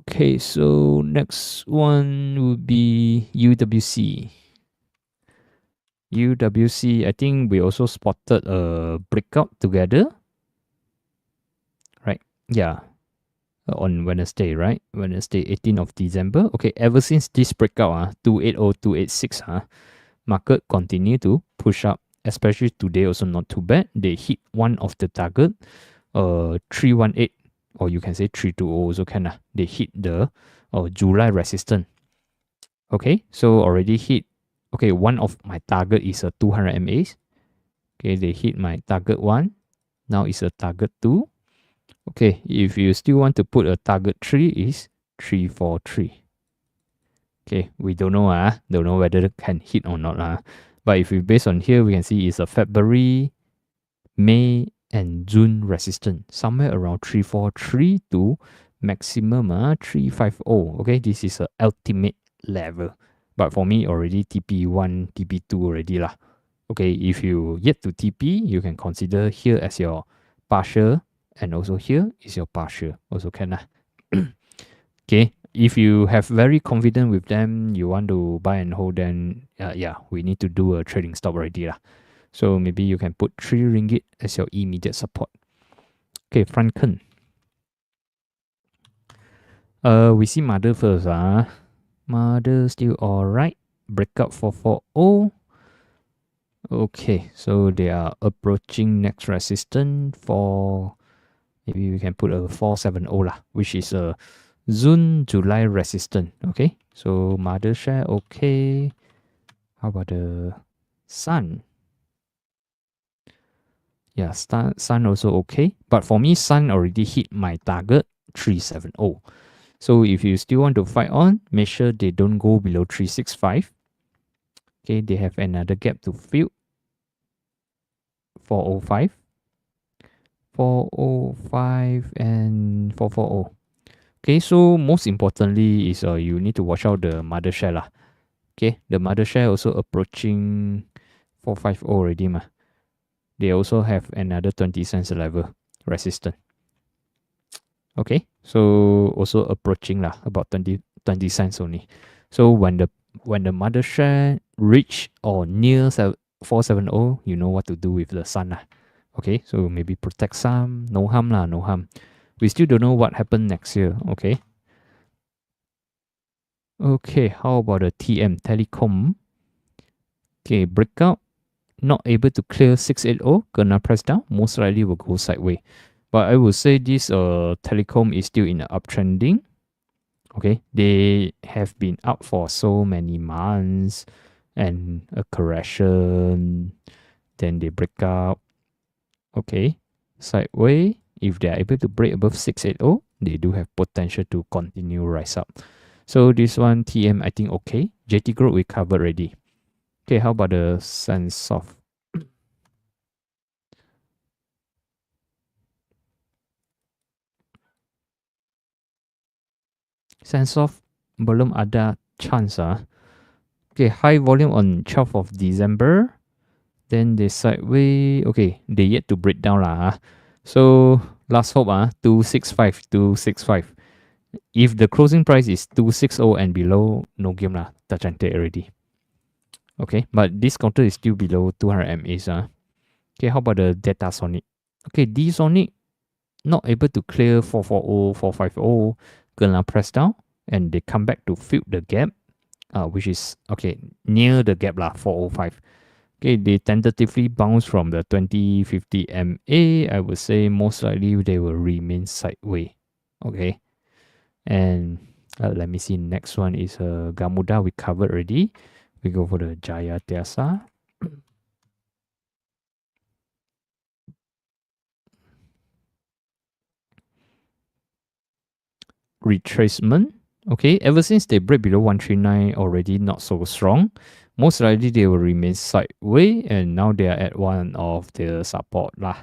Okay, so next one would be UWC. UWC, I think we also spotted a breakout together. Right, yeah. On Wednesday, right? Wednesday, 18th of December. Okay, ever since this breakout, 280, 286, market continue to push up, especially today also not too bad. They hit one of the target, 318, or you can say 320 also can. They hit the July resistance. Okay, so already hit. Okay, one of my target is a 200 MAs. Okay, they hit my target 1. Now it's a target 2. Okay, if you still want to put a target 3 is 343. Okay, we don't know don't know whether it can hit or not But if we based on here, we can see it's a February, May, and June resistance, somewhere around 343 to maximum 350. Okay, this is a ultimate level. But for me, already TP1, TP2 already lah. Okay, if you yet to TP, you can consider here as your partial, and also here is your partial. Also can lah. Okay, if you have very confident with them, you want to buy and hold, then yeah, we need to do a trading stop already lah. So maybe you can put 3 ringgit as your immediate support. Okay, Franken. We see Mother first. Mother still alright. Breakout 440. Okay, so they are approaching next resistance for, maybe we can put a 470 lah, which is a June, July resistance. Okay, so Mother share okay. How about the Sun? Yeah, Sun also okay. But for me, Sun already hit my target 370. So if you still want to fight on, make sure they don't go below 365. Okay, they have another gap to fill. 405. 405 and 440. Okay, so most importantly is you need to watch out the Mother share lah. Okay, the Mother share also approaching 450 already mah. They also have another 20 cents level resistance. Okay, so also approaching lah, about 20 cents only. So when the Mother share reach or near 470, you know what to do with the Sun lah. Okay, so maybe protect some, no harm lah, no harm. We still don't know what happened next year. Okay. Okay, how about the TM Telecom? Okay, breakout. Not able to clear 680, gonna press down, most likely will go sideways. But I would say this Telecom is still in the uptrending. Okay, they have been up for so many months and a correction, then they break up. Okay, sideways. If they are able to break above 680, they do have potential to continue rise up. So this one TM I think okay. JT Group we covered already. Okay, how about the Sensoft? Sensoft belum ada chance Okay, high volume on 12th of December. Then they sideways. Okay, they yet to break down lah. So last hope 265, 265. If the closing price is 260 and below, no game lah. Tercantik already. Okay, but this counter is still below 200 MAs. Okay, how about the Datasonic? Okay, D-Sonic, not able to clear 440, 450, gonna press down, and they come back to fill the gap, which is okay near the gap lah, 405. Okay, they tentatively bounce from the 2050 MA. I would say most likely they will remain sideways. Okay, and let me see. Next one is Gamuda. We covered already. We go for the Jaya Tiasa. Retracement. Okay, ever since they break below 139, already not so strong. Most likely they will remain sideways, and now they are at one of the support lah.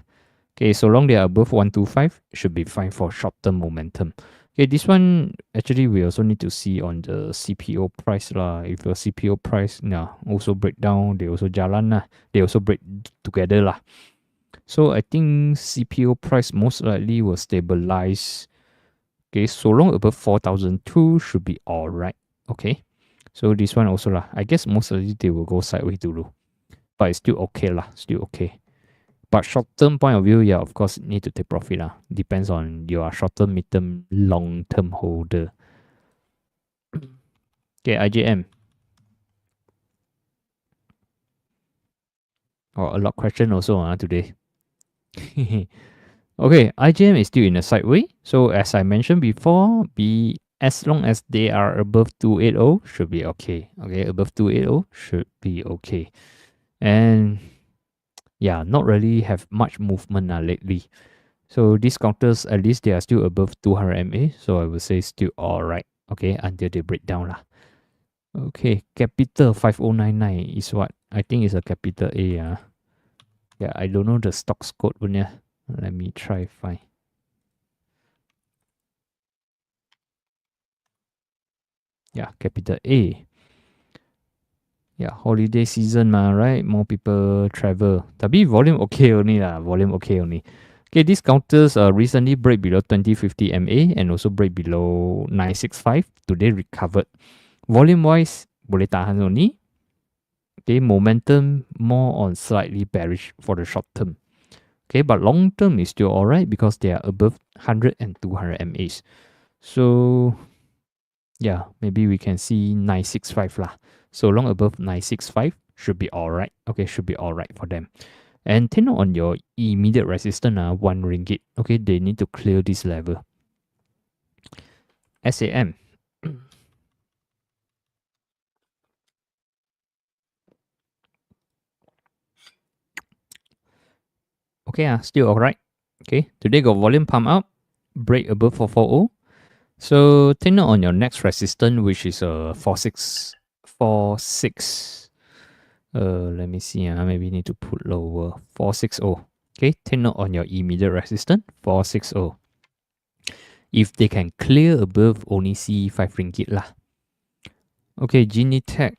Okay, so long they are above 125, should be fine for short-term momentum. Okay, this one actually we also need to see on the CPO price lah. If the CPO price also break down, they also jalan lah. They also break together lah. So I think CPO price most likely will stabilize. Okay, so long above 4,002 should be alright. Okay, so this one also lah. I guess most likely they will go sideways dulu, but it's still okay lah. Still okay. But short-term point of view, yeah, of course, need to take profit lah. Depends on your short-term, mid-term, long-term holder. Okay, IJM. Oh, a lot of question also today. Okay, IJM is still in a sideway. So as I mentioned before, as long as they are above 280, should be okay. Okay, above 280 should be okay. And yeah, not really have much movement lately. So these counters, at least they are still above 200 MA. So I would say still alright. Okay, until they break down lah. Okay, capital 5099 is what? I think it's a capital A. Yeah, I don't know the stocks code punya. Let me try find. Yeah, capital A. Yeah, holiday season right? More people travel. Tapi volume okay only lah. Volume okay only. Okay, these counters recently break below 2050 MA and also break below 965. Today recovered. Volume wise, boleh tahan only. Okay, momentum more on slightly bearish for the short term. Okay, but long term is still alright because they are above 100 and 200 MAs. So yeah, maybe we can see 965 lah. So long above 965 should be alright. Okay, should be alright for them. And take note on your immediate resistance, 1 ringgit. Okay, they need to clear this level. SAM. Okay, still alright. Okay, today got volume pump up, break above 440. So take note on your next resistance, which is 4646. Let me see. Maybe need to put lower. 460. Okay, take note on your immediate resistance. 460. If they can clear above, only see 5 ringgit lah. Okay, Genetech.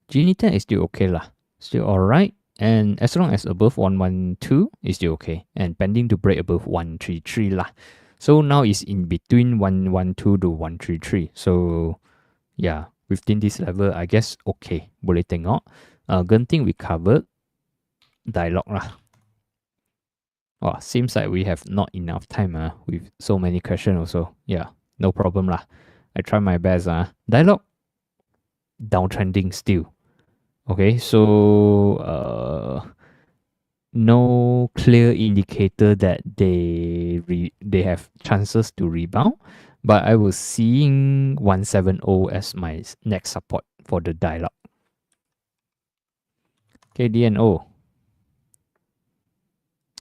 Genetech is still okay lah. Still alright. And as long as above 112, is still okay. And pending to break above 133 lah. So now it's in between 112 to 133. So yeah, within this level, I guess okay. Boleh tengok. Genting we covered. Dialog lah. Oh, seems like we have not enough time with so many questions also. Yeah, no problem lah. I try my best. Dialog, downtrending still. Okay, so no clear indicator that they have chances to rebound, but I was seeing 170 as my next support for the dialog. Okay, DNO.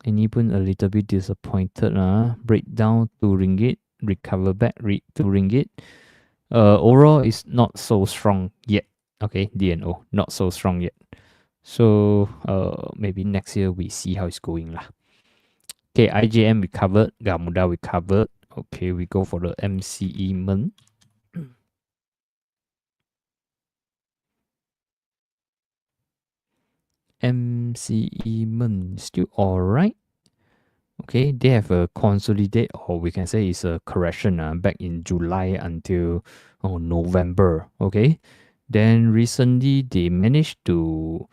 Ini pun a little bit disappointed break down 2 ringgit, recover back 2 ringgit. Overall is not so strong yet. Okay, DNO not so strong yet. So maybe next year we see how it's going lah. Okay, IJM we covered, Gamuda we covered. Okay, we go for the MCE Men. MCE Men still alright. Okay, they have a consolidate, or we can say it's a correction back in July until November. Okay, Then recently they managed to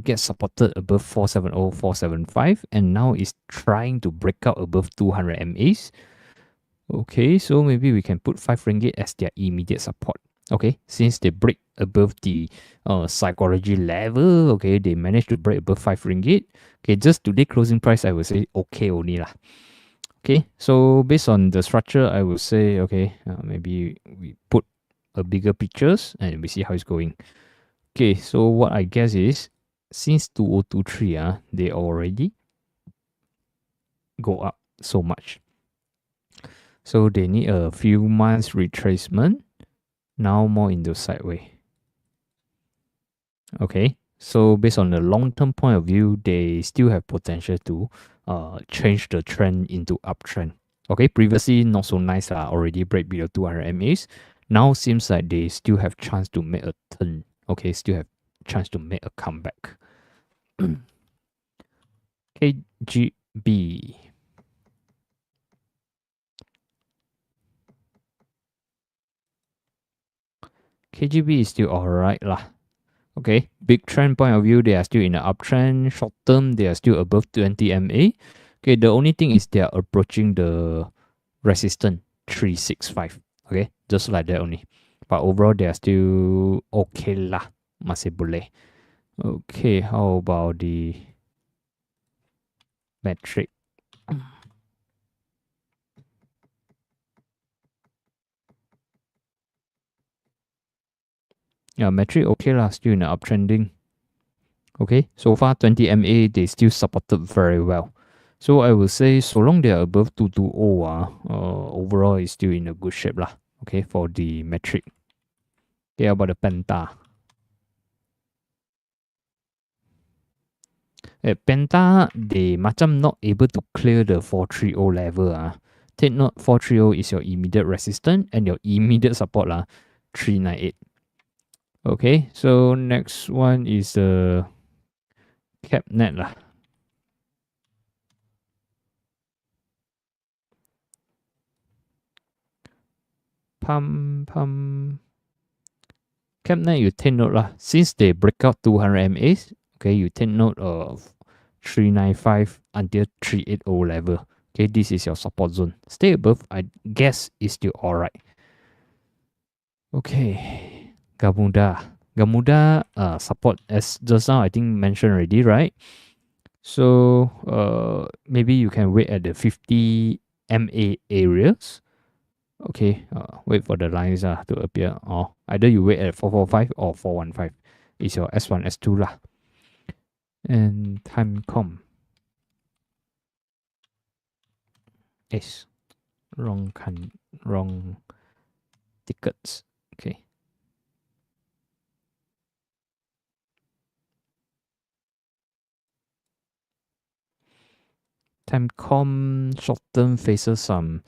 get supported above 470, 475, and now is trying to break out above 200 MAs. Okay, so maybe we can put 5 ringgit as their immediate support. Okay, since they break above the psychology level, okay, they managed to break above 5 ringgit. Okay, just today closing price, I would say okay only lah. Okay, so based on the structure, I would say, okay, maybe we put a bigger pictures and we see how it's going. Okay, so what I guess is, since 2023, they already go up so much. So they need a few months retracement. Now more into sideways. Okay, so based on the long-term point of view, they still have potential to change the trend into uptrend. Okay, previously not so nice, already break below 200 MAs. Now seems like they still have chance to make a turn. Okay, still have chance to make a comeback. KGB. KGB is still alright lah. Okay, big trend point of view, they are still in the uptrend. Short term, they are still above 20 MA. Okay, the only thing is they are approaching the resistance 365. Okay, just like that only. But overall, they are still okay lah. Masih boleh. Okay, how about the metric? Yeah, metric okay lah, still in the uptrending. Okay, so far 20 MA, they still supported very well. So I will say, so long they are above 220, overall is still in a good shape lah. Okay, for the metric. Okay, about the Penta. Penta, they macam not able to clear the 430 level. Take note, 430 is your immediate resistance and your immediate support 398. Okay, so next one is the CapNet lah. CapNet, you take note lah. Since they break out 200 MAs, okay, you take note of 395 until 380 level. Okay, this is your support zone. Stay above, I guess, is still alright. Okay, Gamuda. Gamuda support, as just now I think mentioned already, right? So maybe you can wait at the 50 MA areas. Okay, wait for the lines to appear. Or either you wait at 445 or 415. It's your S1, S2 lah. And Timecom. Yes, wrong tickets. Okay. Timecom short term faces some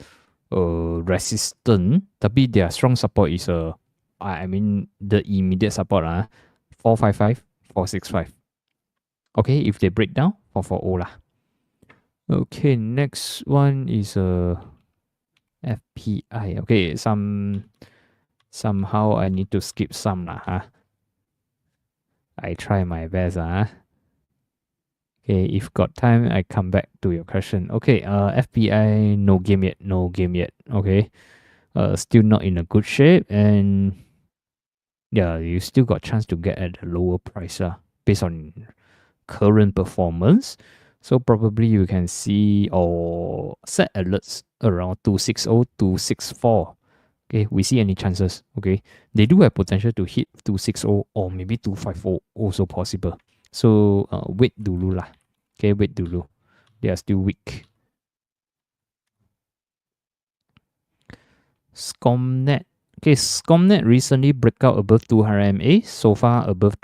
resistance, tapi their strong support is I mean the immediate support 455, 465. Okay, if they break down, 440 lah. Okay, next one is FPI. Okay, somehow I need to skip some lah. I try my best Okay, if got time, I come back to your question. Okay, FPI, no game yet. Okay, still not in a good shape, and yeah, you still got chance to get at a lower price based on current performance. So probably you can see or set alerts around 260, 264. Okay, we see any chances. Okay, they do have potential to hit 260 or maybe 250 also possible. So wait dulu lah. Okay, wait dulu. They are still weak. Scomnet. Okay, Scomnet recently break out above 200 MA. So far above,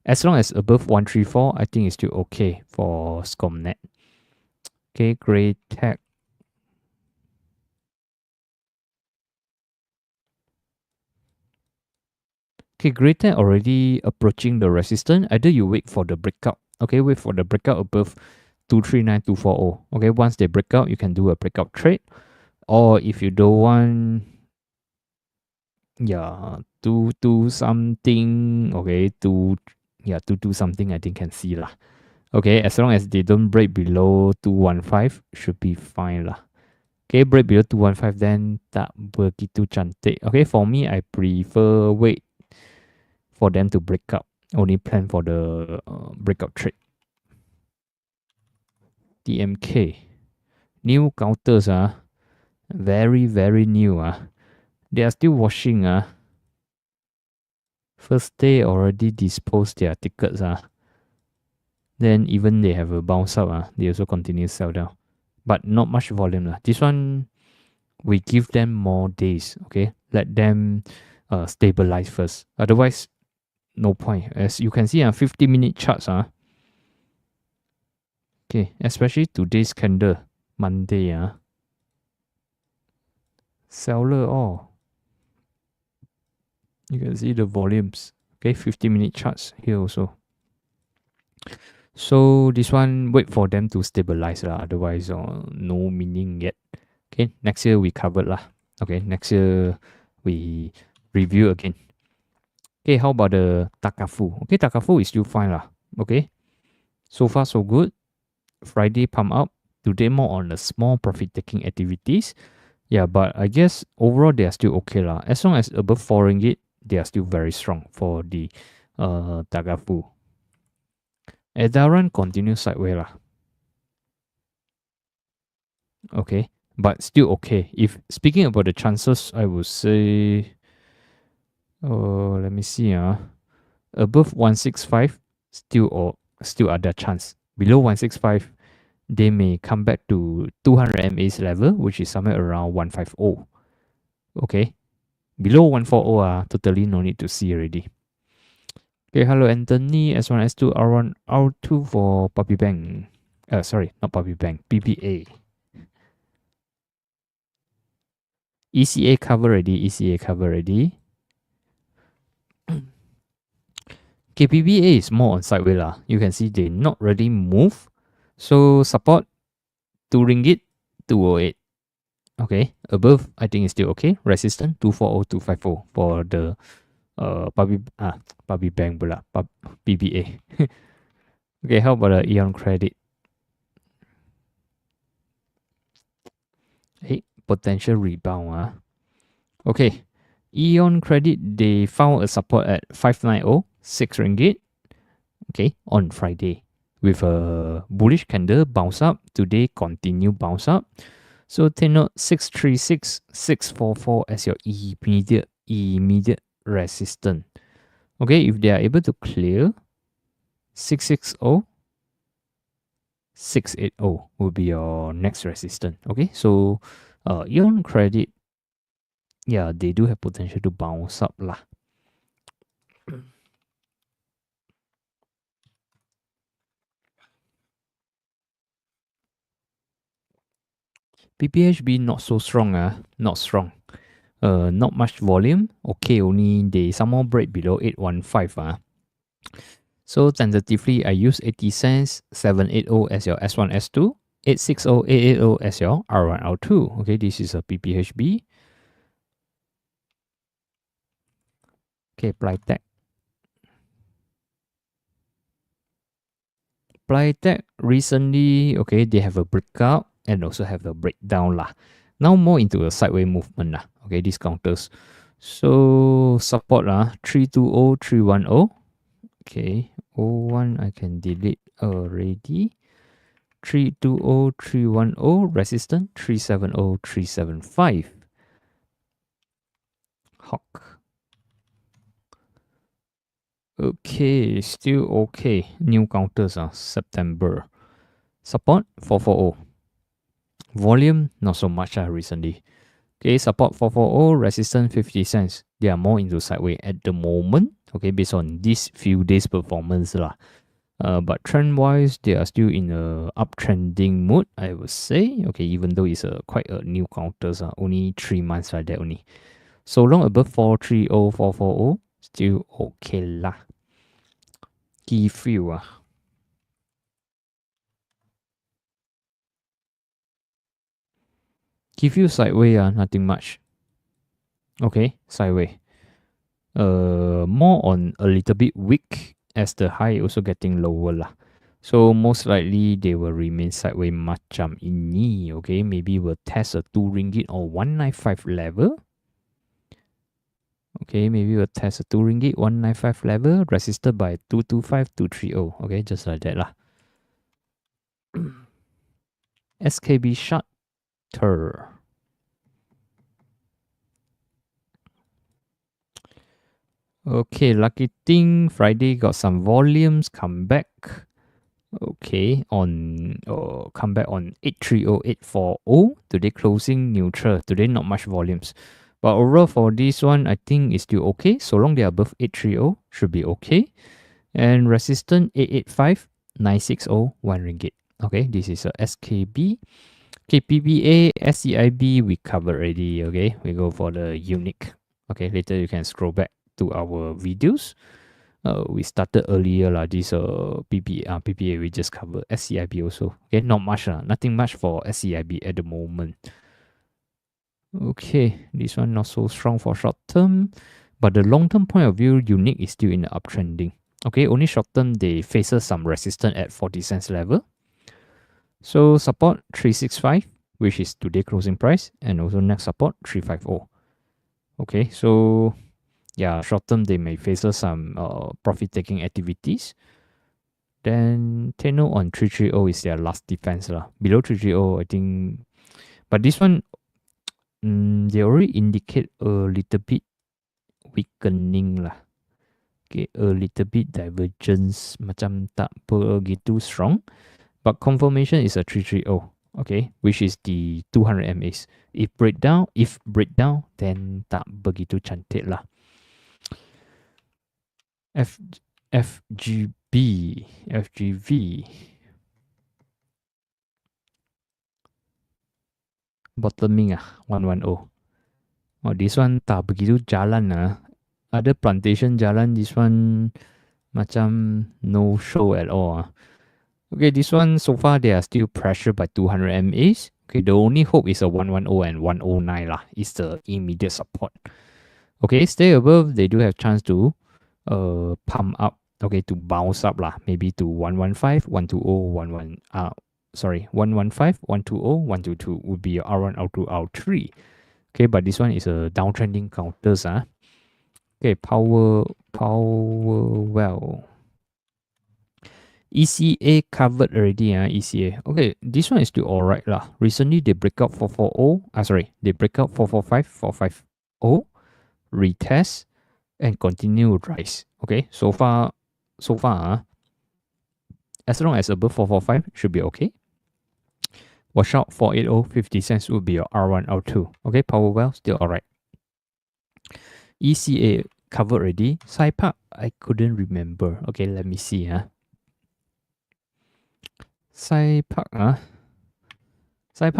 as long as above 134, I think it's still okay for Scomnet. Okay, Greatech. Okay, Greatech already approaching the resistance. Either you wait for the breakout. Okay, wait for the breakout above 239, 240. Okay, once they break out, you can do a breakout trade. Or if you don't want, Yeah, two something. Okay, two something. I think can see lah. Okay, as long as they don't break below 215, should be fine lah. Okay, break below 215, then tak begitu cantik. Okay, for me, I prefer wait for them to break up. Only plan for the breakout trade. TMK. New counters, very new. They are still washing. First day already disposed their tickets. Then even they have a bounce up. They also continue sell down. But not much volume. This one, we give them more days. Okay, let them stabilize first. Otherwise, no point. As you can see, 50-minute charts. Okay, especially today's candle, Monday. Seller all. You can see the volumes. Okay, 50-minute charts here also. So this one, wait for them to stabilize lah. Otherwise, no meaning yet. Okay, next year we covered lah. Okay, next year we review again. Okay, how about the Takafu? Okay, Takafu is still fine lah. Okay, so far so good. Friday pump up. Today more on the small profit taking activities. Yeah, but I guess overall they are still okay lah. As long as above 4 ringgit, they are still very strong for the Takafu. Edaran continues sideways lah. Okay, but still okay. If speaking about the chances, I would say, let me see. Above 165, still ada chance. Below 165, they may come back to 200 MA's level, which is somewhere around 150. Okay, below 140, totally no need to see already. Okay, hello Anthony, S1, S2, R1, R2 for Puppy Bank. Sorry, not Puppy Bank, PPA. ECA cover already. KPBA is more on sideways lah. You can see they not really move. So support 2 ringgit 208. Okay, above I think it's still okay. Resistance 240 250 for the Puppy Bank pula, PBA. Okay, how about the Eon Credit? Hey, potential rebound. Okay, Eon Credit, they found a support at 590, 6 ringgit. Okay, on Friday with a bullish candle bounce up. Today continue bounce up. So take note 636, 644 as your immediate resistance. Okay, if they are able to clear 660, 680 will be your next resistance. Okay, so Eon Credit, yeah, they do have potential to bounce up lah. PPHB not so strong, not strong. Not much volume. Okay, only they somehow break below 815. So tentatively, I use 80 cents, 780 as your S1, S2, 860, 880 as your R1, R2. Okay, this is a PPHB. Okay, Plytech. Plytech recently, okay, they have a breakout and also have a breakdown lah. Now more into a sideways movement lah. Okay, these counters. So support 320, 310. Okay, 01 I can delete already. 320, 310, resistance 370, 375. Hawk. Okay, still okay. New counters, September. Support 440. Volume not so much recently. Okay, support 440, resistance 50 cents. They are more into sideways at the moment. Okay, based on these few days performance lah. But trend wise, they are still in a uptrending mood, I would say. Okay, even though it's quite a new counters, only 3 months like that only. So long above 430, 440, still okay lah. Key few. Key few sideways, nothing much. Okay, sideways. more on a little bit weak as the high also getting lower lah. So most likely they will remain sideways macam ini. Okay, maybe we'll test a 2 ringgit or 195 level. Okay, maybe we'll test a 2 ringgit 195 level resisted by 225 230. Okay, just like that lah. SKB shutter. Okay, lucky thing Friday got some volumes come back. Okay, on come back on 830840. Today closing neutral. Today not much volumes. But overall for this one, I think it's still okay. So long they are above 830, should be okay. And resistance 885, 960, 1 ringgit. Okay, this is a SKB. KPBA, SCIB, we covered already. Okay, we go for the unique. Okay, later you can scroll back to our videos. We started earlier lah. This PPA we just covered. SCIB also. Okay, not much nothing much for SCIB at the moment. Okay, this one not so strong for short term, but the long term point of view, unique is still in the uptrending. Okay, only short term they faces some resistance at 40 cents level. So support 365, which is today closing price, and also next support 350. Okay, so yeah, short term they may face some profit taking activities. Then Tenno on 330 is their last defense lah. Below 330, I think, but this one they already indicate a little bit weakening lah. Okay, a little bit divergence macam tak begitu strong, but confirmation is a 330. Okay, which is the 200 MAs. If breakdown, then tak begitu cantik lah. FGV. Bottoming 110. Oh, this one tak begitu jalan Ada plantation jalan, this one macam no show at all. Okay, this one so far they are still pressured by 200 MAs. Okay, the only hope is a 110 and 109 lah. It's the immediate support. Okay, stay above, they do have chance to pump up. Okay, to bounce up lah. Maybe to 115, 120, 115, 120, 122 would be your R1, R2, R3. Okay, but this one is a downtrending counters. Okay, power well. ECA covered already. ECA. Okay, this one is still alright lah. Recently they break out 440. They break out 445, 450, retest, and continue rise. Okay, so far, as long as above 445 should be okay. Watch out, 480, 50 cents would be your R1, R2. Okay, power well, still alright. ECA covered already. SciPark, I couldn't remember. Okay, let me see. SciPark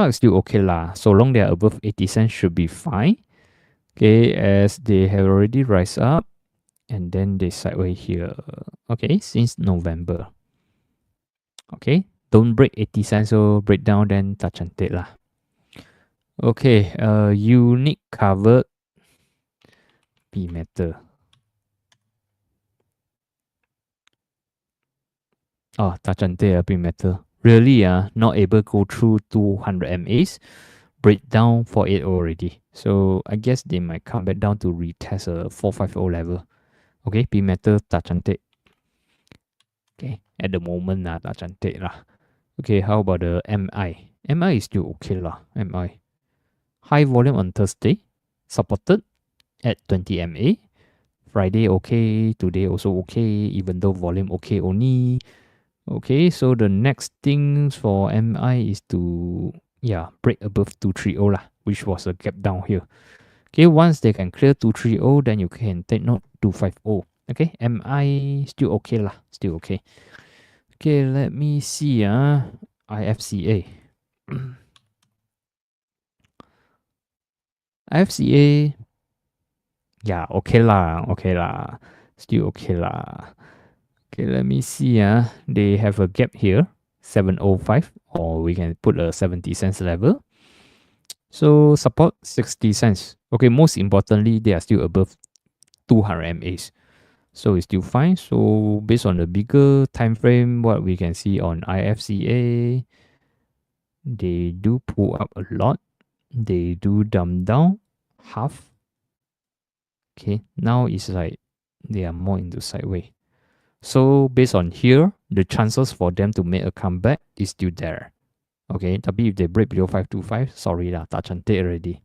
is still okay lah. So long they are above 80 cents should be fine. Okay, as they have already rise up and then they sideways here. Okay, since November. Okay, don't break 80 cents, so break down then tak cantik lah. Okay, unique covered. P metal. Oh, tak cantik P metal. Really not able to go through 200 MAs. Breakdown 480 already. So I guess they might come back down to retest a 450 level. Okay, P metal tak cantik. Okay, at the moment tak cantik lah. Okay, how about the MI? MI is still okay lah. MI. High volume on Thursday. Supported at 20 MA. Friday okay. Today also okay. Even though volume okay only. Okay, so the next things for MI is to break above 230 lah, which was a gap down here. Okay, once they can clear 230, then you can take note 250. Okay, MI still okay lah, still okay. Okay, let me see IFCA. IFCA, okay lah, still okay lah. Okay, let me see. They have a gap here, 705, or we can put a 70 cents level. So support 60 cents. Okay, most importantly, they are still above 200 MAs. So it's still fine. So based on the bigger time frame, what we can see on IFCA, they do pull up a lot. They do dumb down half. Okay, now it's like they are more into sideways. So based on here, the chances for them to make a comeback is still there. Okay, tapi if they break below 525, sorry lah, tak cantik already.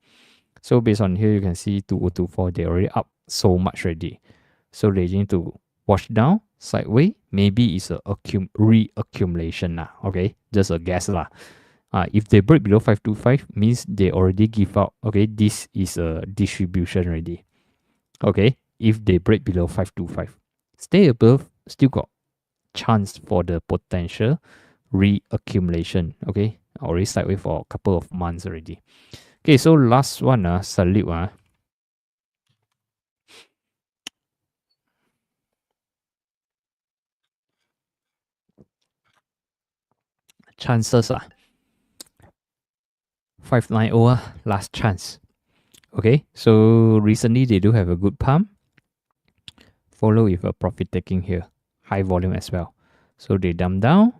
So based on here, you can see 2024, they already up so much already. So they need to wash down sideways. Maybe it's a reaccumulation lah. Okay, just a guess lah. If they break below 525, means they already give out. Okay, this is a distribution already. Okay, if they break below 525, stay above, still got chance for the potential reaccumulation. Okay, already sideways for a couple of months already. Okay, so last one, salute. Chances 590 last chance. Okay, so recently they do have a good pump. Follow with a profit taking here, high volume as well. So they dumb down.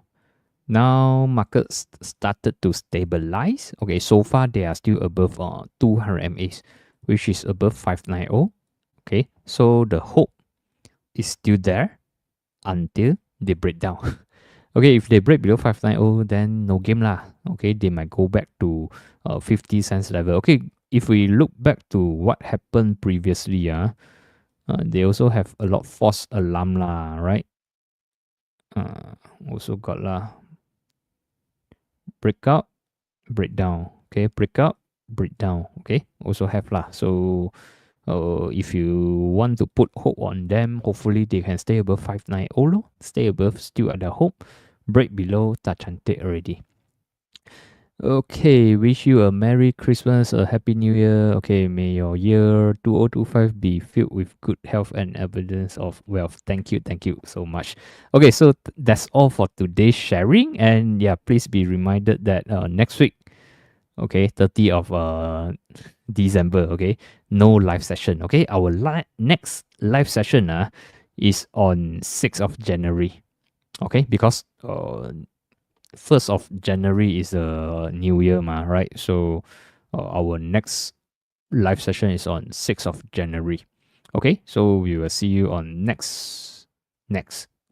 Now markets started to stabilize. Okay, so far they are still above 200 MAs, which is above 590. Okay, so the hope is still there until they break down. Okay, if they break below 590, then no game lah. Okay, they might go back to 50 cents level. Okay, if we look back to what happened previously, they also have a lot false alarm lah, right? Also got lah. Breakout, breakdown. Okay, breakout, breakdown. Okay, also have lah. So if you want to put hope on them, hopefully they can stay above 590 lor. Stay above, still at the hope. Break below, tak cantik already. Okay, wish you a Merry Christmas, a Happy New Year. Okay, may your year 2025 be filled with good health and abundance of wealth. Thank you so much. Okay, so that's all for today's sharing. And yeah, please be reminded that next week, okay, 30th of December, okay, no live session. Okay, our next live session is on 6th of January. Okay, because 1st of January is a new year, right? So our next live session is on 6th of January. Okay, so we will see you on next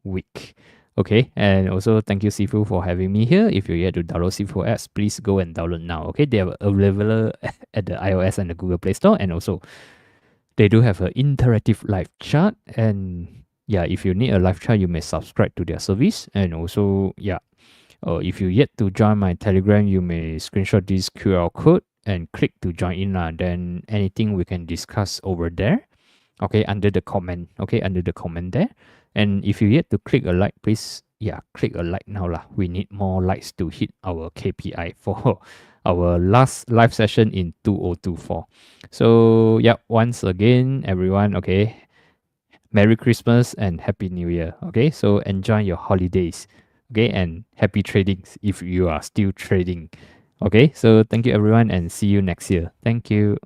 week. Okay, and also thank you Sifu for having me here. If you're yet to download Sifu apps, please go and download now. Okay, they are available at the iOS and the Google Play Store, and also they do have an interactive live chat. And yeah, if you need a live chat, you may subscribe to their service. And also, yeah, if you yet to join my Telegram, you may screenshot this QR code and click to join in. Then anything we can discuss over there. Okay, under the comment. Okay, under the comment there. And if you yet to click a like, please, yeah, click a like now lah. We need more likes to hit our KPI for our last live session in 2024. So yeah, once again, everyone, okay, Merry Christmas and Happy New Year. Okay, so enjoy your holidays. Okay, and happy trading if you are still trading. Okay, so thank you everyone and see you next year. Thank you.